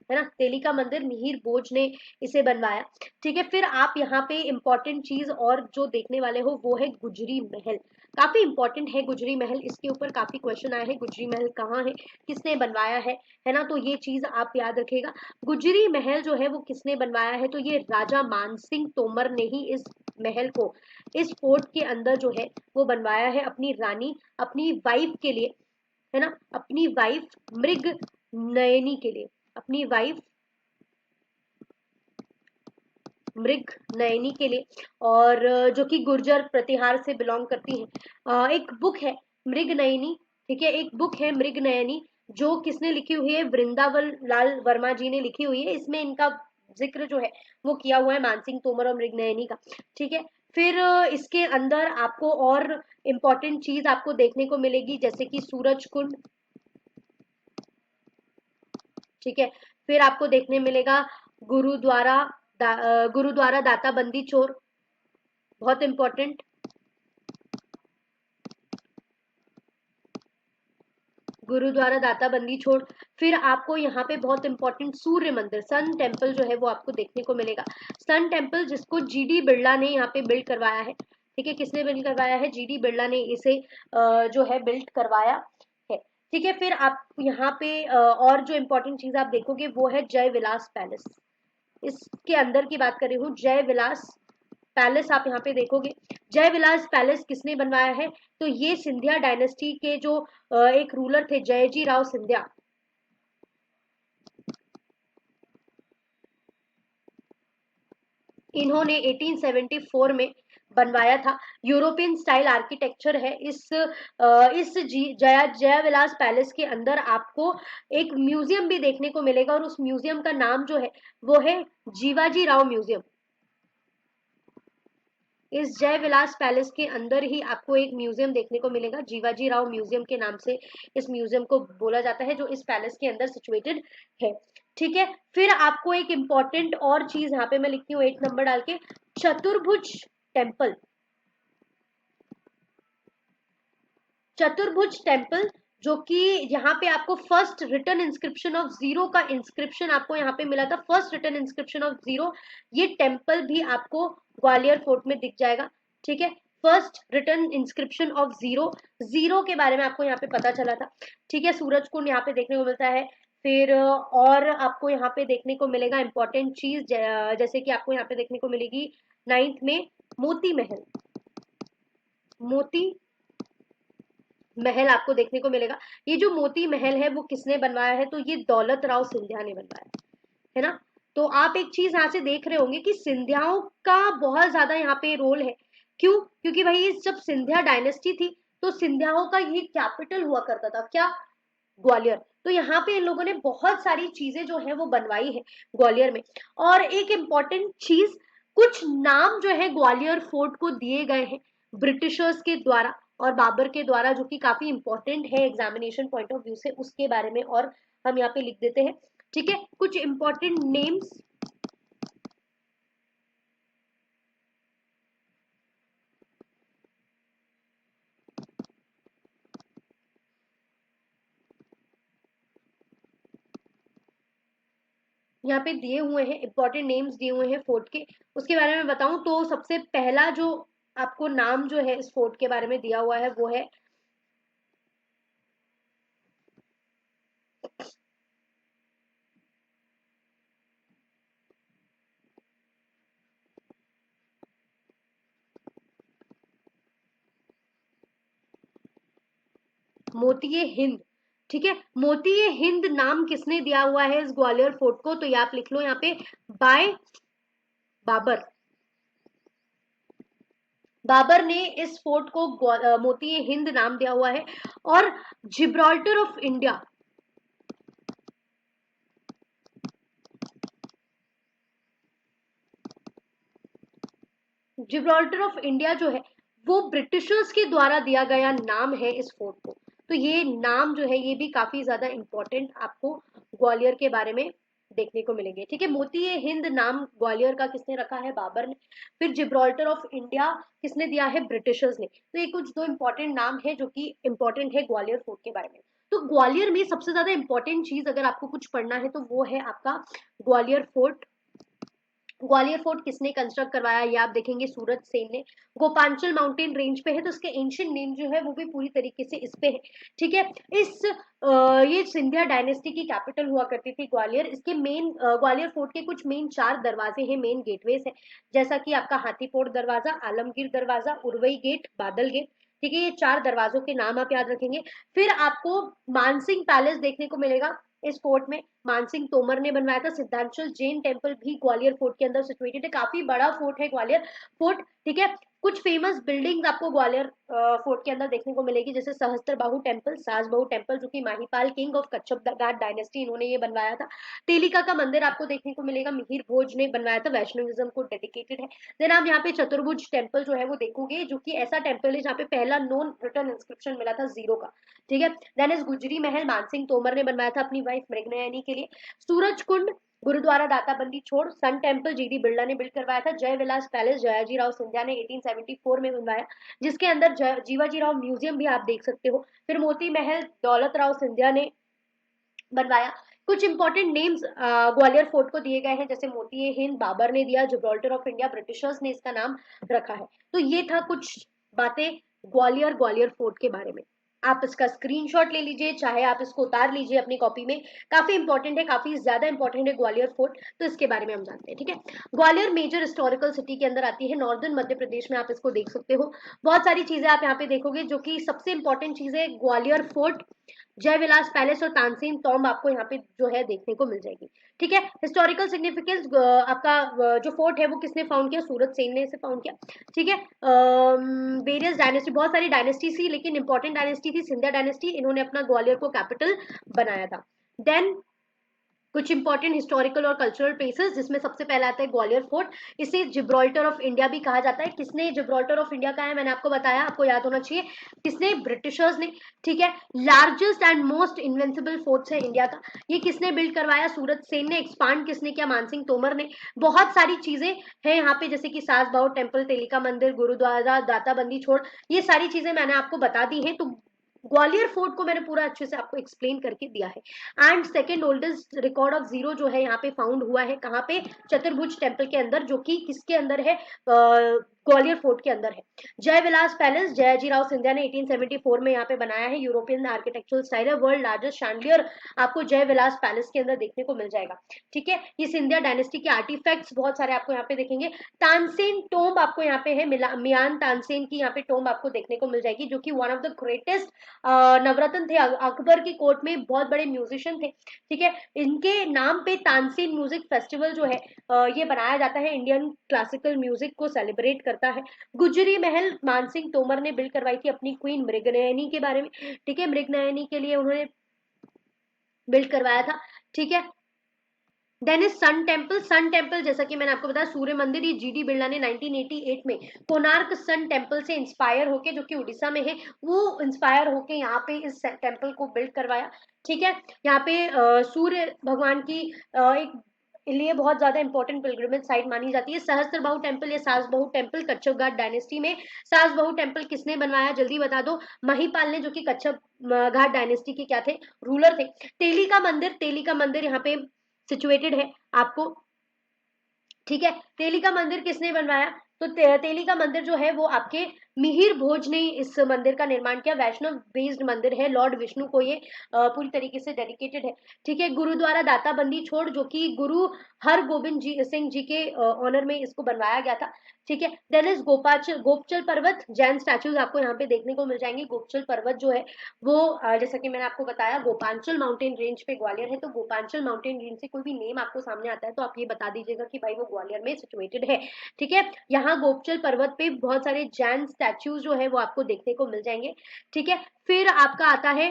है ना। तेली का मंदिर मिहिर भोज ने इसे बनवाया, ठीक है। फिर आप यहाँ पे इंपॉर्टेंट चीज और जो देखने वाले हो वो है गुजरी महल, काफी इंपॉर्टेंट है गुजरी महल, इसके ऊपर काफी क्वेश्चन आए हैं, गुजरी महल कहाँ है, किसने बनवाया है ना, तो ये चीज आप याद रखिएगा। गुजरी महल जो है वो किसने बनवाया है, तो ये राजा मानसिंह तोमर ने ही इस महल को इस फोर्ट के अंदर जो है वो बनवाया है, अपनी रानी, अपनी वाइफ के लिए, है ना, अपनी वाइफ मृग नयनी के लिए, अपनी वाइफ मृग नयनी के लिए, और जो कि गुर्जर प्रतिहार से बिलोंग करती है। एक बुक है मृग नयनी, ठीक है, एक बुक है मृग नयनी, जो किसने लिखी हुई है, वृंदावन लाल वर्मा जी ने लिखी हुई है, इसमें इनका जिक्र जो है वो किया हुआ है मानसिंह तोमर और मृग नयनी का, ठीक है। फिर इसके अंदर आपको और इम्पोर्टेंट चीज आपको देखने को मिलेगी, जैसे कि सूरज कुंड, ठीक है। फिर आपको देखने मिलेगा गुरुद्वारा गुरुद्वारा दाता बंदी चोर, बहुत इंपॉर्टेंट, गुरुद्वारा दाता बंदी छोड़। फिर आपको यहाँ पे बहुत इंपॉर्टेंट सूर्य मंदिर, सन टेम्पल जो है वो आपको देखने को मिलेगा, सन टेम्पल जिसको जीडी बिरला ने यहाँ पे बिल्ड करवाया है, ठीक है, किसने बिल्ड करवाया है, जीडी बिरला ने इसे जो है बिल्ड करवाया है, ठीक है। फिर आप यहाँ पे और जो इम्पोर्टेंट चीज आप देखोगे वो है जय विलास पैलेस, इसके अंदर की बात कर रही हूँ, जय विलास पैलेस आप यहाँ पे देखोगे। जय विलास पैलेस किसने बनवाया है, तो ये सिंधिया डायनेस्टी के जो एक रूलर थे जयजी राव सिंधिया, इन्होंने 1874 में बनवाया था। यूरोपियन स्टाइल आर्किटेक्चर है इस जया विलास पैलेस के अंदर आपको एक म्यूजियम भी देखने को मिलेगा, और उस म्यूजियम का नाम जो है वो है जीवाजी राव म्यूजियम। इस जय विलास पैलेस के अंदर ही आपको एक म्यूजियम देखने को मिलेगा, जीवाजी राव म्यूजियम के नाम से इस म्यूजियम को बोला जाता है, जो इस पैलेस के अंदर सिचुएटेड है, ठीक है। फिर आपको एक इंपॉर्टेंट और चीज यहाँ पे मैं लिखती हूँ 8 नंबर डाल के, चतुर्भुज टेम्पल, चतुर्भुज टेम्पल, जो कि यहाँ पे आपको first written inscription of zero का इंस्क्रिप्शन आपको यहाँ पे मिला था, first written inscription of zero, ये टेम्पल भी आपको ग्वालियर फोर्ट में दिख जाएगा, ठीक है। First written inscription of zero, zero के बारे में आपको यहाँ पे पता चला था, ठीक है। सूरज कुंड यहाँ पे देखने को मिलता है। फिर और आपको यहाँ पे देखने को मिलेगा इंपॉर्टेंट चीज, जैसे कि आपको यहाँ पे देखने को मिलेगी 9th में मोती महल, मोती महल आपको देखने को मिलेगा। ये जो मोती महल है वो किसने बनवाया है, तो ये दौलत राव सिंधिया ने बनवाया है ना। तो आप एक चीज यहाँ से देख रहे होंगे कि सिंधियाओं का बहुत ज्यादा यहाँ पे रोल है, क्यों, क्योंकि भाई जब सिंधिया डायनेस्टी थी तो सिंधियाओं का ये कैपिटल हुआ करता था, क्या, ग्वालियर। तो यहाँ पे इन लोगों ने बहुत सारी चीजें जो है वो बनवाई है ग्वालियर में। और एक इम्पॉर्टेंट चीज कुछ नाम जो है ग्वालियर फोर्ट को दिए गए हैं ब्रिटिशर्स के द्वारा और बाबर के द्वारा, जो कि काफी इंपॉर्टेंट है एग्जामिनेशन पॉइंट ऑफ व्यू से, उसके बारे में और हम यहाँ पे लिख देते हैं। ठीक है, कुछ इंपॉर्टेंट नेम्स। यहाँ पे दिए हुए हैं इंपॉर्टेंट नेम्स दिए हुए हैं फोर्ट के, उसके बारे में बताऊं तो सबसे पहला जो आपको नाम जो है इस फोर्ट के बारे में दिया हुआ है वो है मोतिये हिंद। ठीक है, मोतिये हिंद नाम किसने दिया हुआ है इस ग्वालियर फोर्ट को, तो ये आप लिख लो यहाँ पे, बाय बाबर। बाबर ने इस फोर्ट को मोतिये हिंद नाम दिया हुआ है। और Gibraltar of India, Gibraltar of India जो है वो ब्रिटिशर्स के द्वारा दिया गया नाम है इस फोर्ट को। तो ये नाम जो है ये भी काफी ज्यादा इंपॉर्टेंट आपको ग्वालियर के बारे में देखने को मिलेंगे। ठीक है, मोती ए हिंद नाम ग्वालियर का किसने रखा है, बाबर ने। फिर जिब्राल्टर ऑफ इंडिया किसने दिया है, ब्रिटिशर्स ने। तो ये कुछ दो इंपॉर्टेंट नाम है जो कि इंपॉर्टेंट है ग्वालियर फोर्ट के बारे में। तो ग्वालियर में सबसे ज्यादा इंपॉर्टेंट चीज अगर आपको कुछ पढ़ना है तो वो है आपका ग्वालियर फोर्ट। ग्वालियर फोर्ट किसने कंस्ट्रक्ट करवाया, ये आप देखेंगे सूरज सेन ने। गोपांचल माउंटेन रेंज पे है, तो इसके एंशियंट नेम जो है वो भी पूरी तरीके से इस पे है। ठीक है, इस ये सिंधिया डायनेस्टी की कैपिटल हुआ करती थी ग्वालियर। इसके मेन ग्वालियर फोर्ट के कुछ मेन 4 दरवाजे हैं, मेन गेटवेज है, जैसा कि आपका हाथीपोड़ दरवाजा, आलमगीर दरवाजा, उरवई गेट, बादल गेट। ठीक है, ये 4 दरवाजों के नाम आप याद रखेंगे। फिर आपको मानसिंह पैलेस देखने को मिलेगा इस फोर्ट में, मानसिंह तोमर ने बनवाया था। सिद्धांचल जैन टेम्पल भी ग्वालियर फोर्ट के अंदर सिचुएटेड है, काफी बड़ा फोर्ट है ग्वालियर फोर्ट। ठीक है, कुछ फेमस बिल्डिंग्स आपको ग्वालियर फोर्ट के अंदर देखने को मिलेगी, जैसे सहस्त्रबाहु टेम्पल, सासबहू टेम्पल, जो कि Mahipal king of Kachhap Ghat dynasty इन्होंने ये बनवाया था। तेलिका का मंदिर आपको देखने को मिलेगा, मिहिर भोज ने बनवाया था, वैष्णविज्म को डेडिकेटेड है। देन आप यहाँ पे चतुर्भुज टेम्पल जो है वो देखोगे, जो कि ऐसा टेम्पल है जहाँ पे पहला नॉन रिटर्न इंस्क्रिप्शन मिला था 0 का। ठीक है, देन इस गुजरी महल मानसिंह तोमर ने बनवाया था अपनी वाइफ मृगनयनी के लिए। सूरज कुंड, गुरुद्वारा दाताबंदी छोड़, सन टेम्पल जीडी बिरला ने बिल्ड करवाया था। जय विलास पैलेस जयाजी राव सिंधिया ने 1874 में बनवाया, जिसके अंदर जीवाजी राव म्यूजियम भी आप देख सकते हो। फिर मोती महल दौलत राव सिंधिया ने बनवाया। कुछ इंपॉर्टेंट नेम्स ग्वालियर फोर्ट को दिए गए हैं, जैसे मोती हिंद बाबर ने दिया, जिब्राल्टर ऑफ इंडिया ब्रिटिशर्स ने इसका नाम रखा है। तो ये था कुछ बातें ग्वालियर ग्वालियर फोर्ट के बारे में। आप इसका स्क्रीनशॉट ले लीजिए, चाहे आप इसको उतार लीजिए अपनी कॉपी में, काफी इंपॉर्टेंट है, काफी ज्यादा इंपॉर्टेंट है ग्वालियर फोर्ट। तो इसके बारे में हम जानते हैं। ठीक है, ग्वालियर मेजर हिस्टोरिकल सिटी के अंदर आती है, नॉर्दर्न मध्य प्रदेश में आप इसको देख सकते हो। बहुत सारी चीजें आप यहाँ पे देखोगे, जो कि सबसे इंपॉर्टेंट चीज है ग्वालियर फोर्ट, जय विलास पैलेस और तानसेन टॉम्ब आपको यहाँ पे जो है देखने को मिल जाएगी। ठीक है, हिस्टोरिकल सिग्निफिकेंस आपका जो फोर्ट है वो किसने फाउंड किया, सूरज सेन ने इसे फाउंड किया। ठीक है, वेरियस डायनेस्टी, बहुत सारी डायनेस्टी थी लेकिन इंपॉर्टेंट डायनेस्टी थी सिंधिया डायनेस्टी, इन्होंने अपना ग्वालियर को कैपिटल बनाया था। देन कुछ इंपॉर्टेंट हिस्टोरिकल और कल्चरल प्लेसेस, जिसमें सबसे पहला आता है ग्वालियर फोर्ट। इसे जिब्राल्टर ऑफ इंडिया भी कहा जाता है। किसने जिब्राल्टर ऑफ इंडिया कहा है, मैंने आपको बताया, आपको याद होना चाहिए, किसने, ब्रिटिशर्स ने। ठीक है, largest and most invincible forts है इंडिया का, ये किसने बिल्ड करवाया, सूरज सेन ने। एक्सपांड किसने किया, मानसिंह तोमर ने। बहुत सारी चीजें हैं यहाँ पे, जैसे कि सासबाहु टेम्पल, तेलिका मंदिर, गुरुद्वारा दाताबंदी छोड़, ये सारी चीजें मैंने आपको बता दी हैं। तो ग्वालियर फोर्ट को मैंने पूरा अच्छे से आपको एक्सप्लेन करके दिया है। And second oldest record of 0 जो है यहाँ पे फाउंड हुआ है, कहाँ पे, चतुर्भुज टेम्पल के अंदर, जो कि किसके अंदर है, ग्वालियर फोर्ट के अंदर है। जय विलास पैलेस जयाजी राव सिंधिया ने 1874 में यहाँ पे बनाया है, यूरोपियन आर्किटेक्चरल स्टाइल है। वर्ल्ड लार्जेस्ट शैंडलियर आपको जय विलास पैलेस के अंदर देखने को मिल जाएगा। ठीक है, ये सिंधिया डायनेस्टी के आर्टिफैक्ट्स बहुत सारे आपको यहाँ पे देखेंगे। तानसेन टोम्ब आपको यहाँ पे है, मियान तानसेन की यहाँ पे टोम्ब आपको देखने को मिल जाएगी, जो कि वन ऑफ द ग्रेटेस्ट नवरत्न थे, अकबर की कोर्ट में बहुत बड़े म्यूजिशियन थे। ठीक है, इनके नाम पे तानसेन म्यूजिक फेस्टिवल जो है ये बनाया जाता है, इंडियन क्लासिकल म्यूजिक को सेलिब्रेट करता है। गुजरी महल मानसिंह तोमर ने बिल्ड करवाई थी अपनी क्वीन मृगनयनी के बारे में। ठीक है, मृगनयनी के लिए उन्होंने बिल्ड करवाया था। ठीक है, then is sun temple. Sun temple जैसा कि मैंने आपको बताया सूर्य मंदिर, ये जीडी बिरला ने 1988 में कोणार्क सन टेम्पल से इंस्पायर होके, जो कि उड़ीसा में है, वो इंस्पायर होके यहाँ पे इस टेम्पल को बिल्ड करवाया। ठीक है, यहाँ पे सूर्य भगवान की एक लिए बहुत ज्यादा इंपॉर्टेंट पिलग्रिमेज साइट मानी जाती है। सहस्त्रबाहु टेम्पल या सासबहू टेम्पल कच्छप घाट डायनेस्टी में। सासबहू टेम्पल किसने बनवाया, जल्दी बता दो। महिपाल ने, जो कि कच्छप घाट डायनेस्टी के क्या थे, रूलर थे। तेली का मंदिर, तेली का मंदिर यहाँ पे सिचुएटेड है आपको। ठीक है, तेली का मंदिर किसने बनवाया, तो तेली का मंदिर जो है वो आपके मिहिर भोज ने इस मंदिर का निर्माण किया। वैष्णव बेस्ड मंदिर है, लॉर्ड विष्णु को ये पूरी तरीके से डेडिकेटेड है। ठीक है, गुरुद्वारा दाता बंदी छोड़, जो कि गुरु हर गोबिंद जी सिंह जी के ऑनर में इसको बनवाया गया था। ठीक है, देन इज गोपचल पर्वत, जैन स्टैचूज आपको यहाँ पे देखने को मिल जाएंगे। गोपचल पर्वत जो है वो जैसा कि मैंने आपको बताया गोपांचल माउंटेन रेंज पे ग्वालियर है, तो गोपांचल माउंटेन रेंज से कोई भी नेम आपको सामने आता है तो आप ये बता दीजिएगा कि भाई वो ग्वालियर में सिचुएटेड है। ठीक है, यहाँ गोपचल पर्वत पे बहुत सारे जैन स्टैचूज जो है वो आपको देखने को मिल जाएंगे। ठीक है, फिर आपका आता है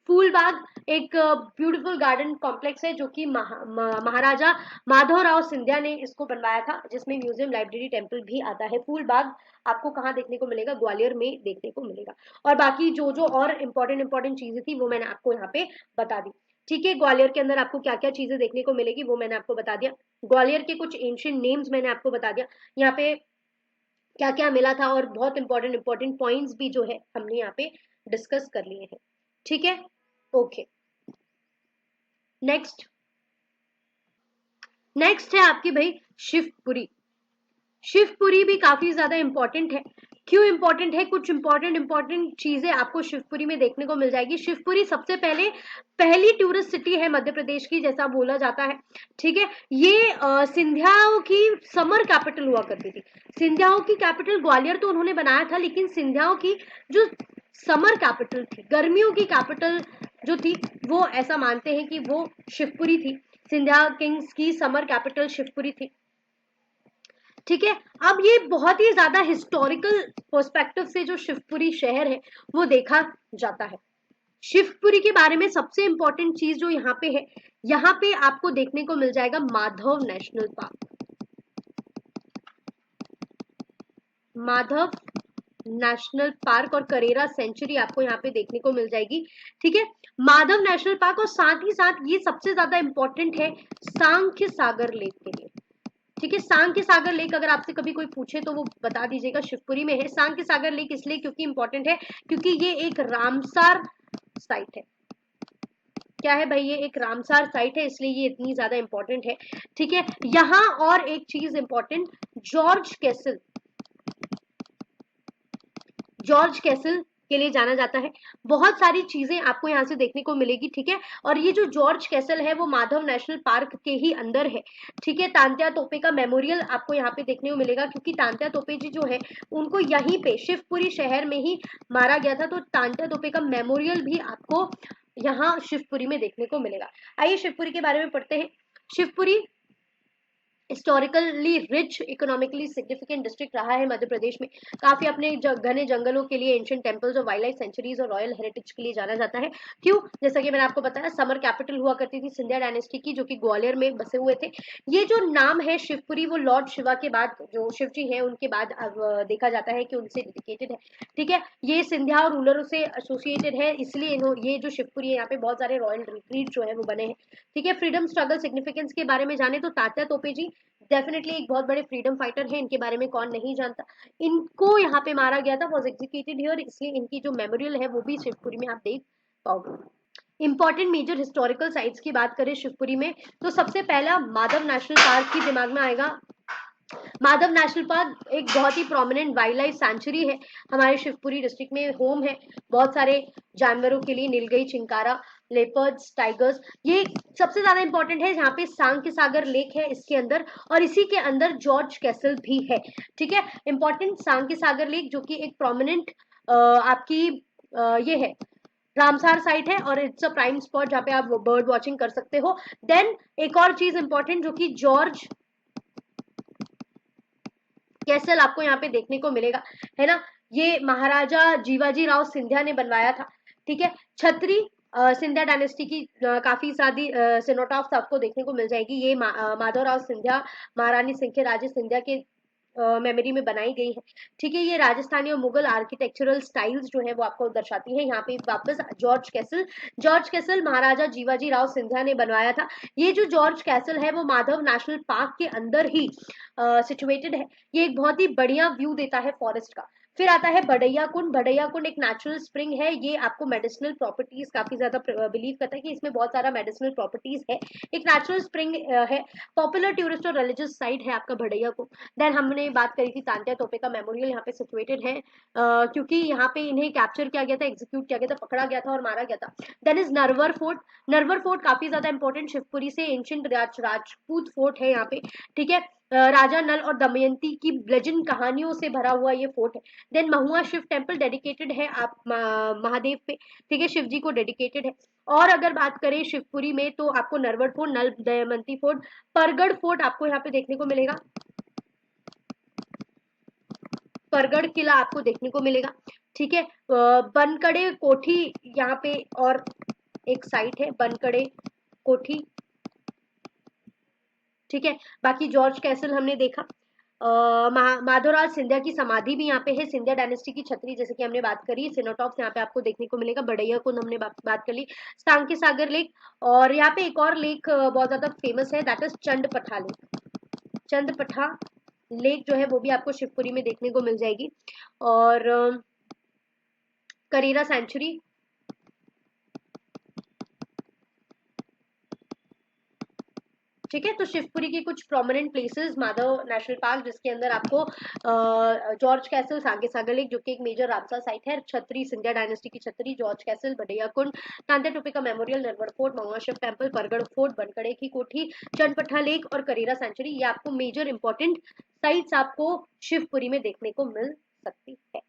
फूलबाग, एक ब्यूटीफुल गार्डन कॉम्प्लेक्स है, जो कि महाराजा माधवराव सिंधिया ने इसको बनवाया था, जिसमें म्यूजियम लाइब्रेरी टेम्पल भी आता है। फूलबाग आपको कहाँ देखने को मिलेगा, ग्वालियर में देखने को मिलेगा। और बाकी जो जो और इम्पोर्टेंट चीजें थी वो मैंने आपको यहाँ पे बता दी। ठीक है, ग्वालियर के अंदर आपको क्या क्या चीजें देखने को मिलेगी वो मैंने आपको बता दिया। ग्वालियर के कुछ एंशियंट नेम्स मैंने आपको बता दिया, यहाँ पे क्या क्या मिला था, और बहुत इंपॉर्टेंट पॉइंट्स भी जो है हमने यहाँ पे डिस्कस कर लिए हैं। ठीक है, ओके। नेक्स्ट नेक्स्ट है आपकी भाई शिवपुरी। शिवपुरी भी काफी ज्यादा इंपॉर्टेंट है। क्यों इंपॉर्टेंट है, कुछ इंपॉर्टेंट चीजें आपको शिवपुरी में देखने को मिल जाएगी। शिवपुरी सबसे पहले पहली टूरिस्ट सिटी है मध्य प्रदेश की, जैसा बोला जाता है। ठीक है, ये सिंधियाओं की समर कैपिटल हुआ करती थी। सिंधियाओं की कैपिटल ग्वालियर तो उन्होंने बनाया था, लेकिन सिंधियाओं की जो समर कैपिटल थी, गर्मियों की कैपिटल जो थी, वो ऐसा मानते हैं कि वो शिवपुरी थी। सिंधिया किंग्स की समर कैपिटल शिवपुरी थी। ठीक है, अब ये बहुत ही ज्यादा हिस्टोरिकल पर्सपेक्टिव से जो शिवपुरी शहर है वो देखा जाता है। शिवपुरी के बारे में सबसे इंपॉर्टेंट चीज जो यहाँ पे है, यहाँ पे आपको देखने को मिल जाएगा Madhav national park. Madhav national park और करेरा सेंचुरी आपको यहाँ पे देखने को मिल जाएगी। ठीक है, माधव नेशनल पार्क, और साथ ही साथ ये सबसे ज्यादा इंपॉर्टेंट है सांख्य सागर लेक के लिए। ठीक है, सांख्य सागर लेक अगर आपसे कभी कोई पूछे तो वो बता दीजिएगा शिवपुरी में है। सांख्य सागर लेक इसलिए क्योंकि इंपॉर्टेंट है, क्योंकि ये एक रामसार साइट है। क्या है भाई, ये एक रामसार साइट है, इसलिए ये इतनी ज्यादा इंपॉर्टेंट है। ठीक है, यहाँ और एक चीज important, George castle, George castle के लिए जाना जाता है। बहुत सारी चीजें आपको यहाँ से देखने को मिलेगी। ठीक है, और ये जो जॉर्ज कैसल है वो माधव नेशनल पार्क के ही अंदर है। ठीक है, तांत्या तोपे का मेमोरियल आपको यहाँ पे देखने को मिलेगा, क्योंकि तांत्या तोपे जी जो है उनको यहीं पे शिवपुरी शहर में ही मारा गया था, तो तांत्या तोपे का मेमोरियल भी आपको यहाँ शिवपुरी में देखने को मिलेगा। आइए शिवपुरी के बारे में पढ़ते हैं। Shivpuri historically rich, economically significant district रहा है मध्य प्रदेश में। काफी अपने घने जंगलों के लिए, एंशिएंट टेम्पल्स और वाइल्ड लाइफ सेंचुरीज और रॉयल हेरिटेज के लिए जाना जाता है। क्यों, जैसा कि मैंने आपको बताया समर कैपिटल हुआ करती थी सिंधिया डायनेस्टी की, जो कि ग्वालियर में बसे हुए थे। ये जो नाम है शिवपुरी, वो लॉर्ड शिवा के बाद, जो शिव जी है उनके बाद अब देखा जाता है कि उनसे डेडिकेटेड है। ठीक है, ये सिंधिया और रूलरों से एसोसिएटेड है, इसलिए ये जो शिवपुरी है यहाँ पे बहुत सारे रॉयल रिट्रीट जो है वो बने हैं। ठीक है, फ्रीडम स्ट्रगल सिग्निफिकेंस के बारे में जाने तो तात्या तोपे जी डेफिनेटली एक बहुत बड़े फ्रीडम फाइटर है, इनके बारे में कौन नहीं जानता। इनको यहाँ पे मारा गया था, वॉज एग्जीक्यूटेड हियर, इसलिए इनकी जो मेमोरियल है वो भी शिवपुरी में आप देख पाओगे। इंपॉर्टेंट मेजर हिस्टोरिकल साइट्स की बात करें शिवपुरी में, तो सबसे पहला माधव नेशनल पार्क ही दिमाग में आएगा। माधव नेशनल पार्क एक बहुत ही प्रोमिनेंट वाइल्ड लाइफ सेंचुरी है, हमारे शिवपुरी डिस्ट्रिक्ट में होम है बहुत सारे जानवरों के लिए, नीलगाई, चिंकारा, लेपर्ड्स, टाइगर्स। ये सबसे ज्यादा इंपॉर्टेंट है, जहाँ पे सांख्य सागर लेक है इसके अंदर, और इसी के अंदर जॉर्ज कैसल भी है। ठीक है, इंपॉर्टेंट सांख्य सागर लेक जो कि एक प्रोमिनेंट आपकी ये है रामसार साइट है, और इट्स अ प्राइम स्पॉट जहाँ पे आप बर्ड वॉचिंग कर सकते हो। देन एक और चीज इंपॉर्टेंट जो कि जॉर्ज कैसल आपको यहाँ पे देखने को मिलेगा, है ना। ये महाराजा जीवाजी राव सिंधिया ने बनवाया था। ठीक है, छतरी सिंधिया डायनेस्टी की काफी सारी सिनोटॉप्स आपको देखने को मिल जाएगी। ये माधवराव सिंधिया महारानी सिंह के राजे सिंधिया के मेमोरी में बनाई गई है। ठीक है, ये राजस्थानी और मुगल आर्किटेक्चरल स्टाइल्स जो है वो आपको दर्शाती है। यहाँ पे वापस जॉर्ज कैसल महाराजा जीवाजी राव सिंधिया ने बनवाया था। ये जो जॉर्ज कैसल है वो माधव नेशनल पार्क के अंदर ही सिचुएटेड है। ये एक बहुत ही बढ़िया व्यू देता है फॉरेस्ट का। फिर आता है बड़ैया कुंड। बड़ैया कुंड एक नेचुरल स्प्रिंग है। ये आपको मेडिसिनल प्रॉपर्टीज काफी ज्यादा बिलीव करता है कि इसमें बहुत सारा मेडिसिनल प्रॉपर्टीज है। एक नेचुरल स्प्रिंग है। पॉपुलर टूरिस्ट और रिलीजियस साइट है आपका बड़ैया को। देन हमने बात करी थी तांत्या तोपे का मेमोरियल यहाँ पे सिचुएटेड है, क्योंकि यहाँ पे इन्हें कैप्चर किया गया था, एग्जीक्यूट किया गया था, पकड़ा गया था और मारा गया था। Then is Narwar fort. Narwar fort काफी ज्यादा इंपॉर्टेंट शिवपुरी से एंशियंट राजपूत फोर्ट है यहाँ पे। ठीक है, राजा नल और दमयंती की लेजेंड कहानियों से भरा हुआ ये फोर्ट है। देन महुआ शिव टेम्पल डेडिकेटेड है आप महादेव पे। ठीक है, शिव जी को डेडिकेटेड है। और अगर बात करें शिवपुरी में तो आपको नरवर फोर्ट, नल दमयंती फोर्ट, परगढ़ फोर्ट आपको यहाँ पे देखने को मिलेगा। परगढ़ किला आपको देखने को मिलेगा। ठीक है, बनकड़े कोठी यहाँ पे और एक साइट है बनकड़े कोठी। ठीक है, बाकी जॉर्ज कैसल हमने देखा। माधवराज सिंधिया की समाधि भी यहाँ पे है। सिंधिया डायनेस्टी की छतरी जैसे कि हमने बात करी। सिनोटॉप्स यहाँ पे आपको देखने को मिलेगा। बड़ैया कुंड हमने बात कर ली। सांके सागर लेक, और यहाँ पे एक और लेक बहुत ज्यादा फेमस है, दैट इज चंदपठा लेक। चंदपठा लेक जो है वो भी आपको शिवपुरी में देखने को मिल जाएगी। और करेरा सेंचुरी। ठीक है, तो शिवपुरी की कुछ prominent places, Madhav national park जिसके अंदर आपको जॉर्ज कैसल, सांगे सागर लेक जो कि एक मेजर रामसर साइट है, छतरी सिंधिया डायनेस्टी की छतरी, जॉर्ज कैसल, बड़ैया कुंड, तांत्या टोपे का मेमोरियल, नरवर फोर्ट, महुआ शिव टेम्पल, परगढ़ फोर्ट, बनकड़े की कोठी, चंदपट्टा लेक और करेरा सेंचुरी, ये आपको मेजर इंपॉर्टेंट साइट्स आपको शिवपुरी में देखने को मिल सकती है।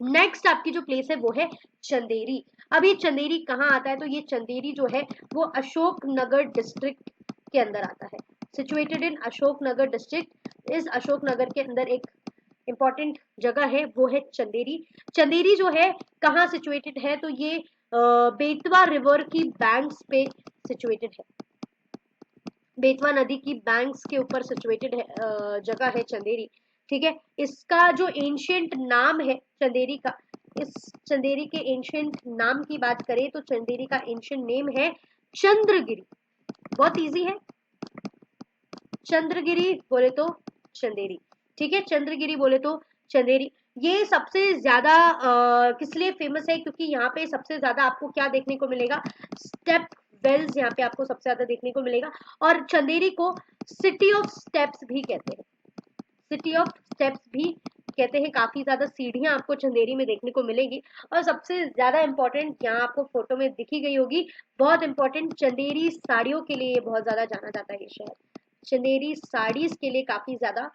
नेक्स्ट आपकी जो प्लेस है वो है चंदेरी। अब ये चंदेरी कहाँ आता है, तो ये चंदेरी जो है वो अशोक नगर डिस्ट्रिक्ट के अंदर आता है। Situated in Ashok Nagar district. इस अशोक नगर के अंदर एक इंपॉर्टेंट जगह है वो है चंदेरी। चंदेरी जो है कहाँ सिचुएटेड है, तो ये बेतवा रिवर की बैंक्स पे सिचुएटेड है। बेतवा नदी की बैंक्स के ऊपर सिचुएटेड है जगह है चंदेरी। ठीक है, इसका जो एंशियंट नाम है चंदेरी का, इस चंदेरी के एंशियंट नाम की बात करें तो चंदेरी का एंशियंट नेम है चंद्रगिरी। बहुत इजी है, चंद्रगिरी बोले तो चंदेरी। ठीक है, चंद्रगिरी बोले तो चंदेरी। ये सबसे ज्यादा किस लिए फेमस है, क्योंकि यहाँ पे सबसे ज्यादा आपको क्या देखने को मिलेगा, स्टेप वेल्स यहाँ पे आपको सबसे ज्यादा देखने को मिलेगा। और चंदेरी को सिटी ऑफ स्टेप्स भी कहते हैं। सिटी ऑफ स्टेप्स भी कहते हैं। काफी ज्यादा सीढ़ियां आपको चंदेरी में देखने को मिलेगी। और सबसे ज्यादा इंपॉर्टेंट यहाँ आपको फोटो में दिखी गई होगी, बहुत इंपॉर्टेंट, चंदेरी साड़ियों के लिए बहुत ज्यादा जाना जाता है ये शहर। चंदेरी साड़ीज के लिए काफी ज्यादा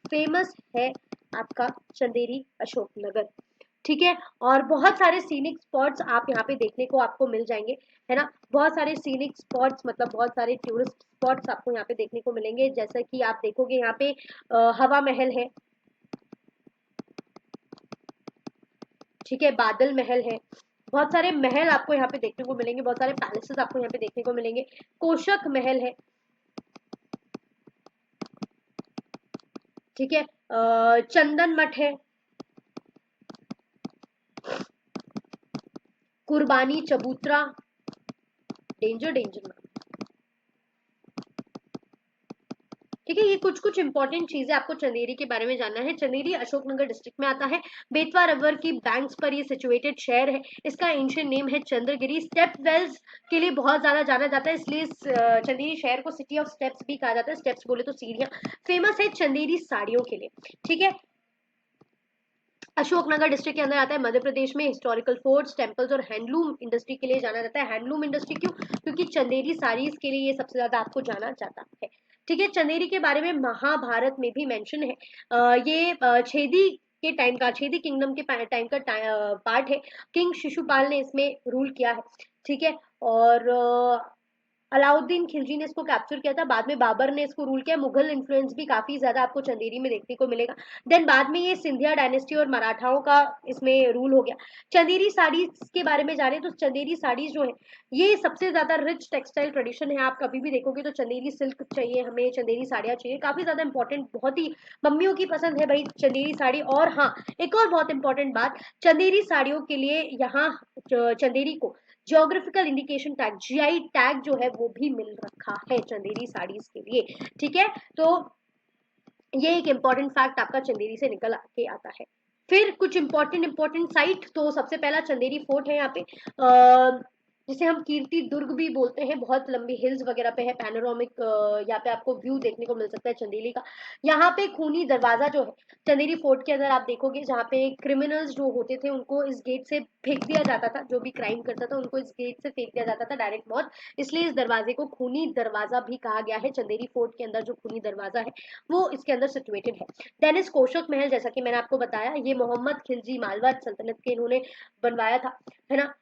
फेमस है आपका चंदेरी अशोकनगर। ठीक है, और बहुत सारे सीनिक स्पॉट्स आप यहाँ पे देखने को आपको मिल जाएंगे, है ना। बहुत सारे सीनिक स्पॉट्स मतलब बहुत सारे टूरिस्ट स्पॉट्स आपको यहाँ पे देखने को मिलेंगे। जैसा कि आप देखोगे यहाँ पे हवा महल है। ठीक है, बादल महल है। बहुत सारे महल आपको यहाँ पे देखने को मिलेंगे, बहुत सारे पैलेसेस आपको यहाँ पे देखने को मिलेंगे। कोशक महल है। ठीक है, चंदन मठ है। कुर्बानी चबूतरा, डेंजर डेंजर। ठीक है, ये कुछ कुछ इंपॉर्टेंट चीजें आपको चंदेरी के बारे में जानना है। चंदेरी अशोकनगर डिस्ट्रिक्ट में आता है। बेतवा रिवर की बैंक्स पर ये सिचुएटेड शहर है। इसका एंशियंट नेम है चंद्रगिरी। स्टेप वेल्स के लिए बहुत ज्यादा जाना जाता है, इसलिए चंदेरी शहर को सिटी ऑफ स्टेप्स भी कहा जाता है। स्टेप्स बोले तो सीढ़ियां। फेमस है चंदेरी साड़ियों के लिए। ठीक है, अशोकनगर डिस्ट्रिक्ट के अंदर आता है। मध्य प्रदेश में हिस्टोरिकल फोर्ट्स, टेम्पल्स और हैंडलूम इंडस्ट्री के लिए जाना जाता है। हैंडलूम इंडस्ट्री क्यों, क्योंकि चंदेरी साड़ीज के लिए ये सबसे ज्यादा आपको जाना जाता है। ठीक है, चंदेरी के बारे में महाभारत में भी मेंशन है। ये छेदी के टाइम का, छेदी किंगडम के टाइम का पार्ट है। किंग शिशुपाल ने इसमें रूल किया है। ठीक है, और अलाउद्दीन खिलजी ने इसको कैप्चर किया था, बाद में बाबर ने इसको रूल किया। मुगल इन्फ्लुएंस भी काफी ज्यादा आपको चंदेरी में देखने को मिलेगा। देन बाद में ये सिंधिया डायनेस्टी और मराठाओं का इसमें रूल हो गया। चंदेरी साड़ीज के बारे में जाने तो चंदेरी साड़ीज जो है ये सबसे ज्यादा रिच टेक्सटाइल ट्रेडिशन है। आप कभी भी देखोगे तो चंदेरी सिल्क चाहिए हमें, चंदेरी साड़ियाँ चाहिए, काफी ज्यादा इंपॉर्टेंट, बहुत ही मम्मियों की पसंद है भाई चंदेरी साड़ी। और हाँ, एक और बहुत इंपॉर्टेंट बात, चंदेरी साड़ियों के लिए यहाँ चंदेरी को geographical indication tag, GI tag जो है वो भी मिल रखा है चंदेरी साड़ीज के लिए। ठीक है, तो ये एक इंपॉर्टेंट फैक्ट आपका चंदेरी से निकल के आता है। फिर कुछ इंपॉर्टेंट साइट, तो सबसे पहला चंदेरी फोर्ट है यहाँ पे, जिसे हम कीर्ति दुर्ग भी बोलते हैं, बहुत लंबी हिल्स वगैरह पे है, पैनोरामिक यहाँ पे आपको व्यू देखने को मिल सकता है चंदेरी का। यहाँ पे खूनी दरवाजा जो है चंदेरी फोर्ट के अंदर आप देखोगे, जहाँ पे क्रिमिनल्स जो होते थे उनको इस गेट से फेंक दिया जाता था, जो भी क्राइम करता था उनको इस गेट से फेंक दिया जाता था, डायरेक्ट मौत, इसलिए इस दरवाजे को खूनी दरवाजा भी कहा गया है। चंदेरी फोर्ट के अंदर जो खूनी दरवाजा है वो इसके अंदर सिचुएटेड है। देन कोशक महल, जैसा कि मैंने आपको बताया, ये मोहम्मद खिलजी मालवा सल्तनत के इन्होंने बनवाया था, है ना।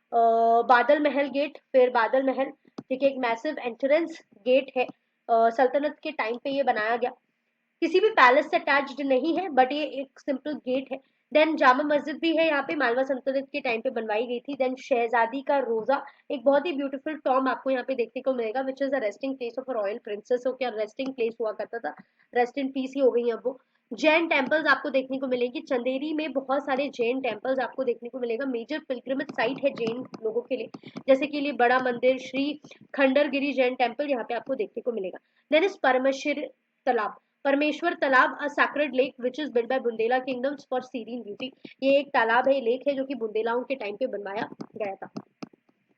बादल महल गेट, फिर बादल महल, ठीक है, एक मैसिव एंट्रेंस गेट है, सल्तनत के टाइम पे ये बनाया गया, किसी भी पैलेस से अटैच्ड नहीं है, बट ये एक सिंपल गेट है। देन जामा मस्जिद भी है यहाँ पे, मालवा सल्तनत के टाइम पे बनवाई गई थी। देन शहजादी का रोजा, एक बहुत ही ब्यूटीफुल टॉम आपको यहाँ पे देखने को मिलेगा, which is the resting place of royal princess, हो क्या रेस्टिंग प्लेस हुआ करता था, रेस्ट इन पीस ही हो गई अब वो। जैन टेम्पल्स आपको देखने को मिलेंगे चंदेरी में, बहुत सारे जैन टेम्पल्स आपको देखने को मिलेगा, मेजर पिलग्रिमेज साइट है जैन लोगों के लिए, जैसे कि लिए बड़ा मंदिर श्री खंडरगिरी जैन टेम्पल यहाँ पे आपको देखने को मिलेगा। देन इस परमेश्वर Talab, Parmeshwar Talab, a sacred lake which is build by Bundela kingdoms for serene beauty, ये एक तालाब है, लेक है, जो कि बुंदेलाओं के टाइम पे बनवाया गया था।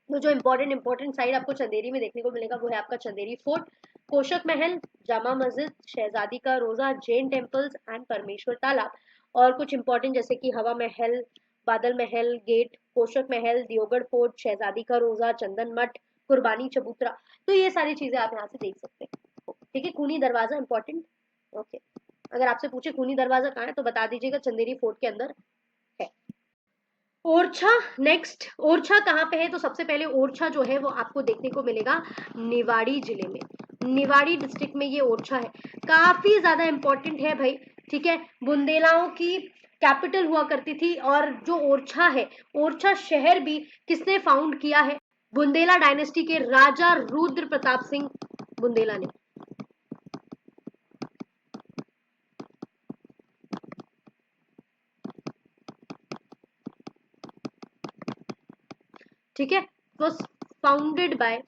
तो जो इंपॉर्टेंट साइड आपको चंदेरी में देखने को मिलेगा वो है आपका चंदेरी फोर्ट, कोशक महल, जामा मस्जिद, शहजादी का रोजा, जैन टेम्पल्स एंड परमेश्वर तालाब। और कुछ इंपॉर्टेंट जैसे कि हवा महल, बादल महल गेट, कोशक महल, दियोगढ़ फोर्ट, शहजादी का रोजा, चंदन मठ, कुर्बानी चबूतरा, तो ये सारी चीजें आप यहाँ से देख सकते हैं। ठीक है, खूनी दरवाजा इंपॉर्टेंट, ओके। अगर आपसे पूछे खूनी दरवाजा कहाँ है तो बता दीजिएगा चंदेरी फोर्ट के अंदर है। ओरछा, नेक्स्ट ओरछा कहाँ पे है, तो सबसे पहले ओरछा जो है वो आपको देखने को मिलेगा निवाड़ी जिले में, निवाड़ी डिस्ट्रिक्ट में ये ओरछा है, काफी ज्यादा इंपॉर्टेंट है भाई। ठीक है, बुंदेलाओं की कैपिटल हुआ करती थी, और जो ओरछा है, ओरछा शहर भी किसने फाउंड किया है, बुंदेला डायनेस्टी के राजा रुद्र प्रताप सिंह बुंदेला ने। ठीक है, वॉज फाउंडेड बाय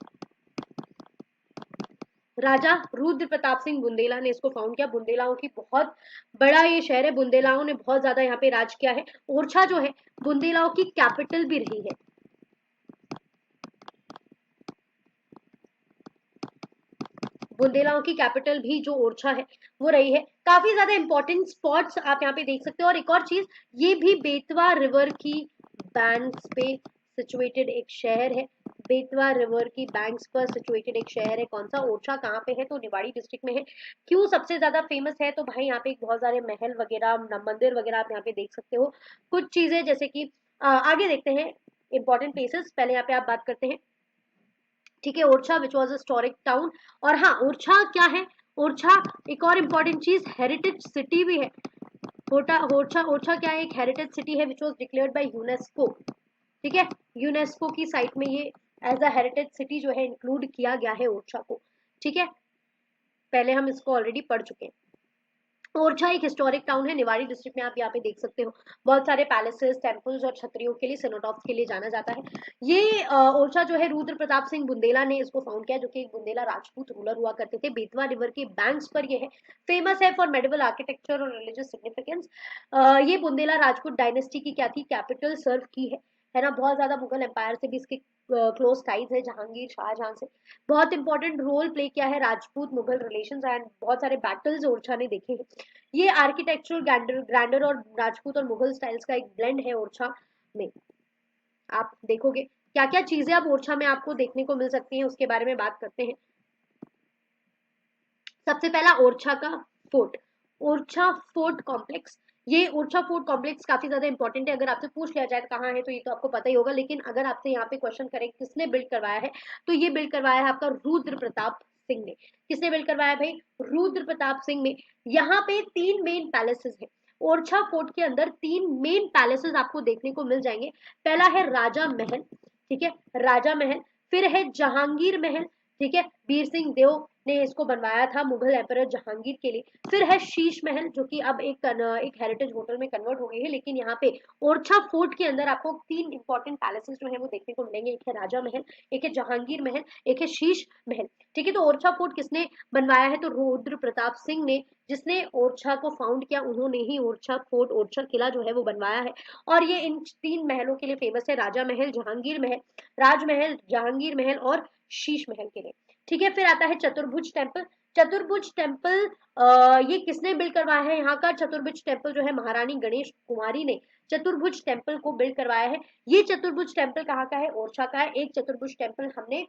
राजा रुद्र प्रताप सिंह बुंदेला ने इसको फाउंड किया। बुंदेलाओं की बहुत बड़ा ये शहर है, बुंदेलाओं ने बहुत ज्यादा यहाँ पे राज किया है। ओरछा जो है बुंदेलाओं की कैपिटल भी रही है, बुंदेलाओं की कैपिटल भी जो ओरछा है वो रही है। काफी ज्यादा इंपॉर्टेंट स्पॉट्स आप यहाँ पे देख सकते हो। और एक और चीज, ये भी बेतवा रिवर की बैंक्स पे सिचुएटेड एक शहर है, बेतवा रिवर की बैंक्स पर सिचुएटेड एक शहर है। कौन सा, ओरछा कहाँ पे है, तो निवाड़ी डिस्ट्रिक्ट में है। क्यों सबसे ज्यादा फेमस है, तो भाई यहाँ पे बहुत सारे महल वगैरह, मंदिर वगैरह आप यहाँ पे देख सकते हो। कुछ चीजें जैसे कि आगे देखते हैं इंपॉर्टेंट प्लेसेस, पहले यहाँ पे आप बात करते हैं। ठीक है, Orchha which was historic town. और हाँ, ओरछा क्या है, ओरछा एक और इम्पोर्टेंट चीज हेरिटेज सिटी भी है। ओरछा ओरछा क्या है, एक हेरिटेज सिटी है which was declared by UNESCO. ठीक है, यूनेस्को की साइट में ये एज अ हेरिटेज सिटी जो है इंक्लूड किया गया है ओरछा को। ठीक है, पहले हम इसको ऑलरेडी पढ़ चुके हैं। ओरछा एक हिस्टोरिक टाउन है, निवाड़ी डिस्ट्रिक्ट में, आप यहाँ पे देख सकते हो बहुत सारे पैलेसेस, टेम्पल्स और छतरियों के लिए, सेनोटॉप्स के लिए जाना जाता है। ये ओरछा जो है रुद्र प्रताप सिंह बुंदेला ने इसको फाउंड किया, जो कि एक बुंदेला राजपूत रूलर हुआ करते थे। बेतवा रिवर के बैंक्स पर ये है, फेमस है फॉर मेडिवल आर्किटेक्चर और रिलीजियस सिग्निफिकेंस। ये बुंदेला राजपूत डायनेस्टी की क्या थी, कैपिटल सर्व की है ना। बहुत ज्यादा मुगल एम्पायर से भी इसके क्लोज टाइज है, जहांगीर शाहजहां से। बहुत इंपॉर्टेंट रोल प्ले किया है राजपूत मुगल रिलेशंस, एंड बहुत सारे बैटल्स ओरछा ने देखे हैं। ये आर्किटेक्चरल ग्रैंडर और राजपूत और मुगल स्टाइल्स का एक ब्लेंड है ओरछा में। आप देखोगे क्या क्या चीजें अब ओरछा में आपको देखने को मिल सकती हैं, उसके बारे में बात करते हैं। सबसे पहला ओरछा का फोर्ट, ओरछा फोर्ट कॉम्प्लेक्स, ये ओरछा फोर्ट कॉम्प्लेक्स काफी ज्यादा इंपॉर्टेंट है, अगर आपसे पूछ लिया जाए कहाँ है तो ये तो आपको पता ही होगा, लेकिन अगर आपसे यहाँ पे क्वेश्चन करे किसने बिल्ड करवाया है, तो ये बिल्ड करवाया है आपका रुद्र प्रताप सिंह ने। किसने बिल्ड करवाया भाई? रुद्र प्रताप सिंह ने। यहाँ पे 3 मेन पैलेसेस है ओरछा फोर्ट के अंदर, 3 मेन पैलेसेस आपको देखने को मिल जाएंगे। पहला है राजा महल, ठीक है, राजा महल। फिर है जहांगीर महल, ठीक है, वीर सिंह देव ने इसको बनवाया था मुगल एम्परर जहांगीर के लिए। फिर है शीश महल, जो कि अब एक हेरिटेज होटल में कन्वर्ट हो गई है, लेकिन यहाँ पे ओरछा फोर्ट के अंदर आपको 3 इंपॉर्टेंट पैलेसेस जो है वो देखने को मिलेंगे। एक है राजा महल, एक है जहांगीर महल, एक है शीश महल, ठीक है। तो ओरछा फोर्ट किसने बनवाया है? तो रुद्र प्रताप सिंह ने, जिसने ओरछा को फाउंड किया, उन्होंने ही ओरछा फोर्ट, ओरछा किला जो है वो बनवाया है। और ये इन 3 महलों के लिए फेमस है, राजा महल, जहांगीर महल, राजमहल, जहांगीर महल और शीश महल के लिए, ठीक है। फिर आता है चतुर्भुज टेम्पल। चतुर्भुज टेम्पल ये किसने बिल्ड करवाया है? यहाँ का चतुर्भुज टेम्पल जो है महारानी गणेश कुमारी ने चतुर्भुज टेम्पल को बिल्ड करवाया है। ये चतुर्भुज टेम्पल कहाँ का है? ओरछा का है। एक चतुर्भुज टेम्पल हमने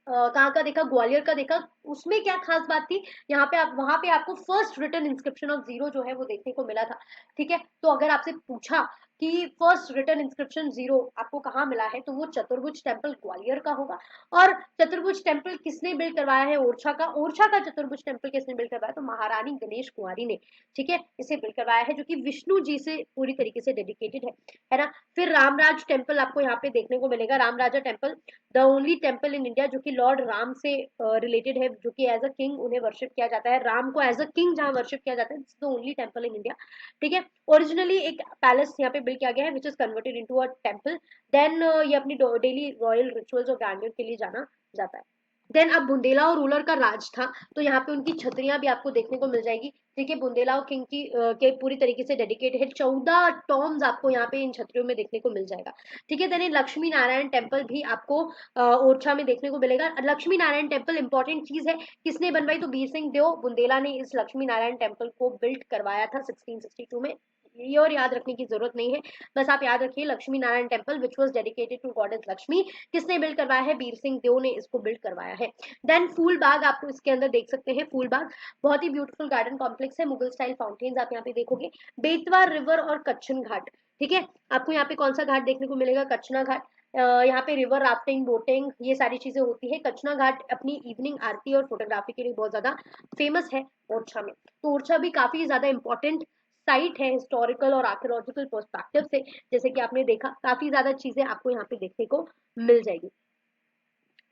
कहाँ का देखा? ग्वालियर का देखा। उसमें क्या खास बात थी? यहाँ पे आप, वहां पे आपको first written inscription of zero जो है वो देखने को मिला था, ठीक है। तो अगर आपसे पूछा कि फर्स्ट रिटन इंस्क्रिप्शन जीरो आपको कहाँ मिला है, तो वो चतुर्भुज टेम्पल ग्वालियर का होगा। और चतुर्भुज टेम्पल किसने बिल्ड करवाया है? ओरछा का। ओरछा का चतुर्भुज टेम्पल किसने बिल्ड करवाया? तो महारानी गणेश कुमारी ने, ठीक है, इसे बिल्ड करवाया है, जो कि विष्णु जी से पूरी तरीके से डेडिकेटेड है ना। फिर रामराज टेम्पल आपको यहाँ पे देखने को मिलेगा। Ram Raja temple, the only temple in India जो कि लॉर्ड राम से रिलेटेड है, जो कि एज अ किंग उन्हें वर्शिप किया जाता है, राम को एज अ किंग जहां वर्शिप किया जाता है, the only temple in India, ठीक है। ओरिजिनली एक पैलेस यहाँ पे बिल्ड किया गया है, which is converted into a temple. Then ये अपनी डेली रॉयल रिचुअल्स और ग्रैंडियर के लिए जाना जाता है। देन अब बुंदेलाव रूलर का राज था, तो यहाँ पे उनकी छतरियां भी आपको देखने को मिल जाएगी, ठीक है। बुंदेलाव किंग की के पूरी तरीके से डेडिकेटेड है। 14 टॉम्स आपको यहाँ पे इन छतरियों में देखने को मिल जाएगा, ठीक है। देन लक्ष्मी नारायण टेम्पल भी आपको ओरछा में देखने को मिलेगा। लक्ष्मी नारायण टेम्पल इंपॉर्टेंट चीज है, किसने बनवाई? तो वीर सिंह देव बुंदेला ने इस लक्ष्मी नारायण टेम्पल को बिल्ड करवाया था 1662 में। ये और याद रखने की जरूरत नहीं है, बस आप याद रखिए Lakshmi Narayan temple which was dedicated to goddess Lakshmi. किसने बिल्ड करवाया है? वीर सिंह देव ने इसको बिल्ड करवाया है। देन फूल बाग आपको इसके अंदर देख सकते हैं। फूल बाग बहुत ही ब्यूटीफुल गार्डन कॉम्प्लेक्स है, मुगल स्टाइल फाउंटेन्स आप यहाँ पे देखोगे। बेतवा रिवर और कच्छन घाट, ठीक है। आपको यहाँ पे कौन सा घाट देखने को मिलेगा? कच्छना घाट। यहाँ पे रिवर राफ्टिंग, बोटिंग, ये सारी चीजें होती है। कच्छना घाट अपनी इवनिंग आरती और फोटोग्राफी के लिए बहुत ज्यादा फेमस है ओरछा में। तो ओरछा भी काफी ज्यादा इंपॉर्टेंट साइट है हिस्टोरिकल और आर्कियोलॉजिकल पर्सपेक्टिव से, जैसे कि आपने देखा काफी ज्यादा चीजें आपको यहाँ पे देखने को मिल जाएगी,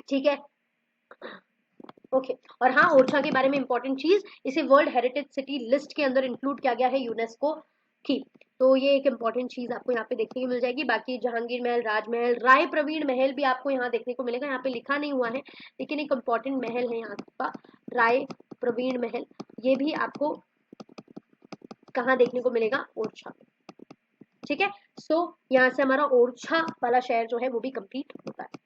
ठीक है। ओके और हाँ, ओरछा के बारे में इंपॉर्टेंट चीज, इसे वर्ल्ड हेरिटेज सिटी लिस्ट के अंदर इंक्लूड किया गया है यूनेस्को की। तो ये एक इंपॉर्टेंट चीज आपको यहाँ पे देखने को मिल जाएगी। बाकी जहांगीर महल, राजमहल, राय प्रवीण महल भी आपको यहाँ देखने को मिलेगा। यहाँ पे लिखा नहीं हुआ है, लेकिन एक इंपॉर्टेंट महल है यहाँ का, राय प्रवीण महल। ये भी आपको कहाँ देखने को मिलेगा? ओरछा, ठीक है। सो यहाँ से हमारा ओरछा वाला शहर जो है वो भी कंप्लीट होता है।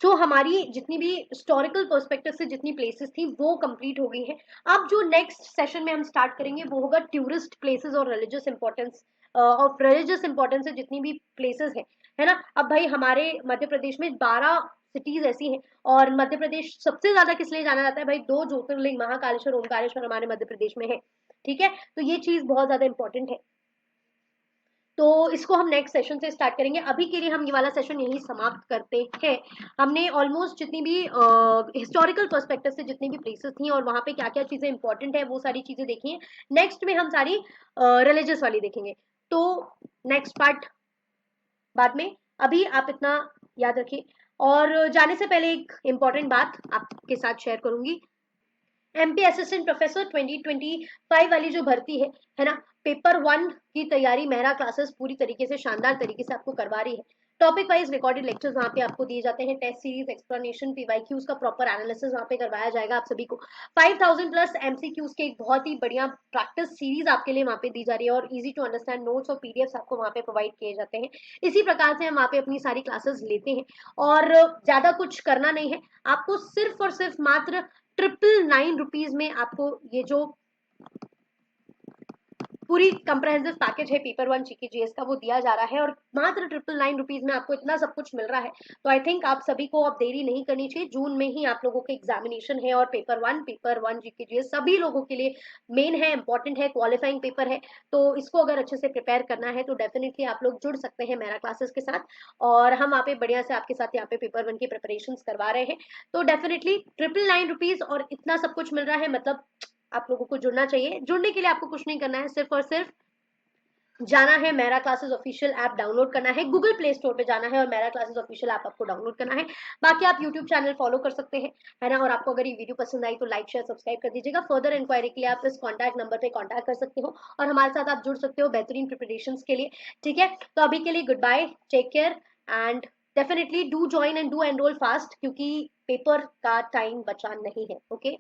तो हमारी जितनी भी हिस्टोरिकल पर्सपेक्टिव से जितनी प्लेसेस थी वो कंप्लीट हो गई हैं। अब जो नेक्स्ट सेशन में हम स्टार्ट करेंगे वो होगा टूरिस्ट प्लेसेस और रिलीजियस इंपॉर्टेंस, और रिलीजियस इंपॉर्टेंस से जितनी भी प्लेसेस है ना। अब भाई हमारे मध्य प्रदेश में 12 सिटीज ऐसी हैं, और मध्य प्रदेश सबसे ज्यादा किस लिए जाना जाता है भाई? 2 ज्योतिर्लिंग महाकालेश्वर, ओमकारेश्वर हमारे मध्य प्रदेश में है, ठीक है। तो ये चीज बहुत ज्यादा इंपॉर्टेंट है, तो इसको हम नेक्स्ट सेशन से स्टार्ट करेंगे। अभी के लिए हम ये वाला सेशन यही समाप्त करते हैं। हमने ऑलमोस्ट जितनी भी हिस्टोरिकल पर्सपेक्टिव से जितनी भी प्लेसेस थी और वहां पे क्या क्या चीजें इंपॉर्टेंट है वो सारी चीजें देखी हैं। नेक्स्ट में हम सारी रिलीजियस वाली देखेंगे, तो नेक्स्ट पार्ट बाद में। अभी आप इतना याद रखिए। और जाने से पहले एक इंपॉर्टेंट बात आपके साथ शेयर करूंगी। एमपी असिस्टेंट प्रोफेसर 2025 वाली जो भर्ती है ना, पेपर 1 की तैयारी मेहरा क्लासेस पूरी तरीके से शानदार तरीके से आपको करवा रही है। टॉपिक वाइज रिकॉर्डेड लेक्चर्स वहां पे आपको दिए जाते हैं, टेस्ट सीरीज, एक्सप्लेनेशन, पीवाईक्यूज का प्रॉपर एनालिसिस वहां पे करवाया जाएगा आप सभी को। 5000 प्लस एमसीक्यूज के एक बहुत ही बढ़िया प्रैक्टिस सीरीज आपके लिए वहां पे दी जा रही है, और इजी टू अंडरस्टैंड नोट्स और पीडीएफ आपको वहां पे प्रोवाइड किए जाते हैं। इसी प्रकार से हम वहां पे अपनी सारी क्लासेस लेते हैं, और ज्यादा कुछ करना नहीं है आपको, सिर्फ और सिर्फ मात्र 999 रुपीज में आपको ये जो पूरी कंप्रहेंसिव पैकेज है पेपर 1 जीके जीएस का, वो दिया जा रहा है और मात्र 999 रुपीज में आपको इतना सब कुछ मिल रहा है। तो आई थिंक आप सभी को अब देरी नहीं करनी चाहिए। जून में ही आप लोगों के एग्जामिनेशन है और पेपर 1 जीके जीएस सभी लोगों के लिए मेन है, इंपॉर्टेंट है, क्वालिफाइंग पेपर है। तो इसको अगर अच्छे से प्रिपेयर करना है तो डेफिनेटली आप लोग जुड़ सकते हैं मेरा क्लासेस के साथ, और हम वहाँ पे बढ़िया से आपके साथ यहाँ पे पेपर 1 की प्रिपरेशन करवा रहे हैं। तो डेफिनेटली 999 रुपीज और इतना सब कुछ मिल रहा है, मतलब आप लोगों को जुड़ना चाहिए। जुड़ने के लिए आपको कुछ नहीं करना है, सिर्फ और सिर्फ जाना है, मेरा क्लासेस ऑफिशियल ऐप डाउनलोड करना है, गूगल प्ले स्टोर पे जाना है और मेरा क्लासेस ऑफिशियल ऐप आपको डाउनलोड करना है। बाकी आप यूट्यूब चैनल फॉलो कर सकते हैं, है ना। और आपको अगर ये वीडियो पसंद आई तो लाइक शेयर सब्सक्राइब कर दीजिएगा। फर्दर इंक्वायरी के लिए आप इस कॉन्टैक्ट नंबर पे कॉन्टैक्ट कर सकते हो और हमारे साथ आप जुड़ सकते हो बेहतरीन प्रिपरेशन के लिए, ठीक है। तो अभी के लिए good bye, take care and definitely do join and do enroll fast, क्योंकि पेपर का टाइम बचा नहीं है। ओके।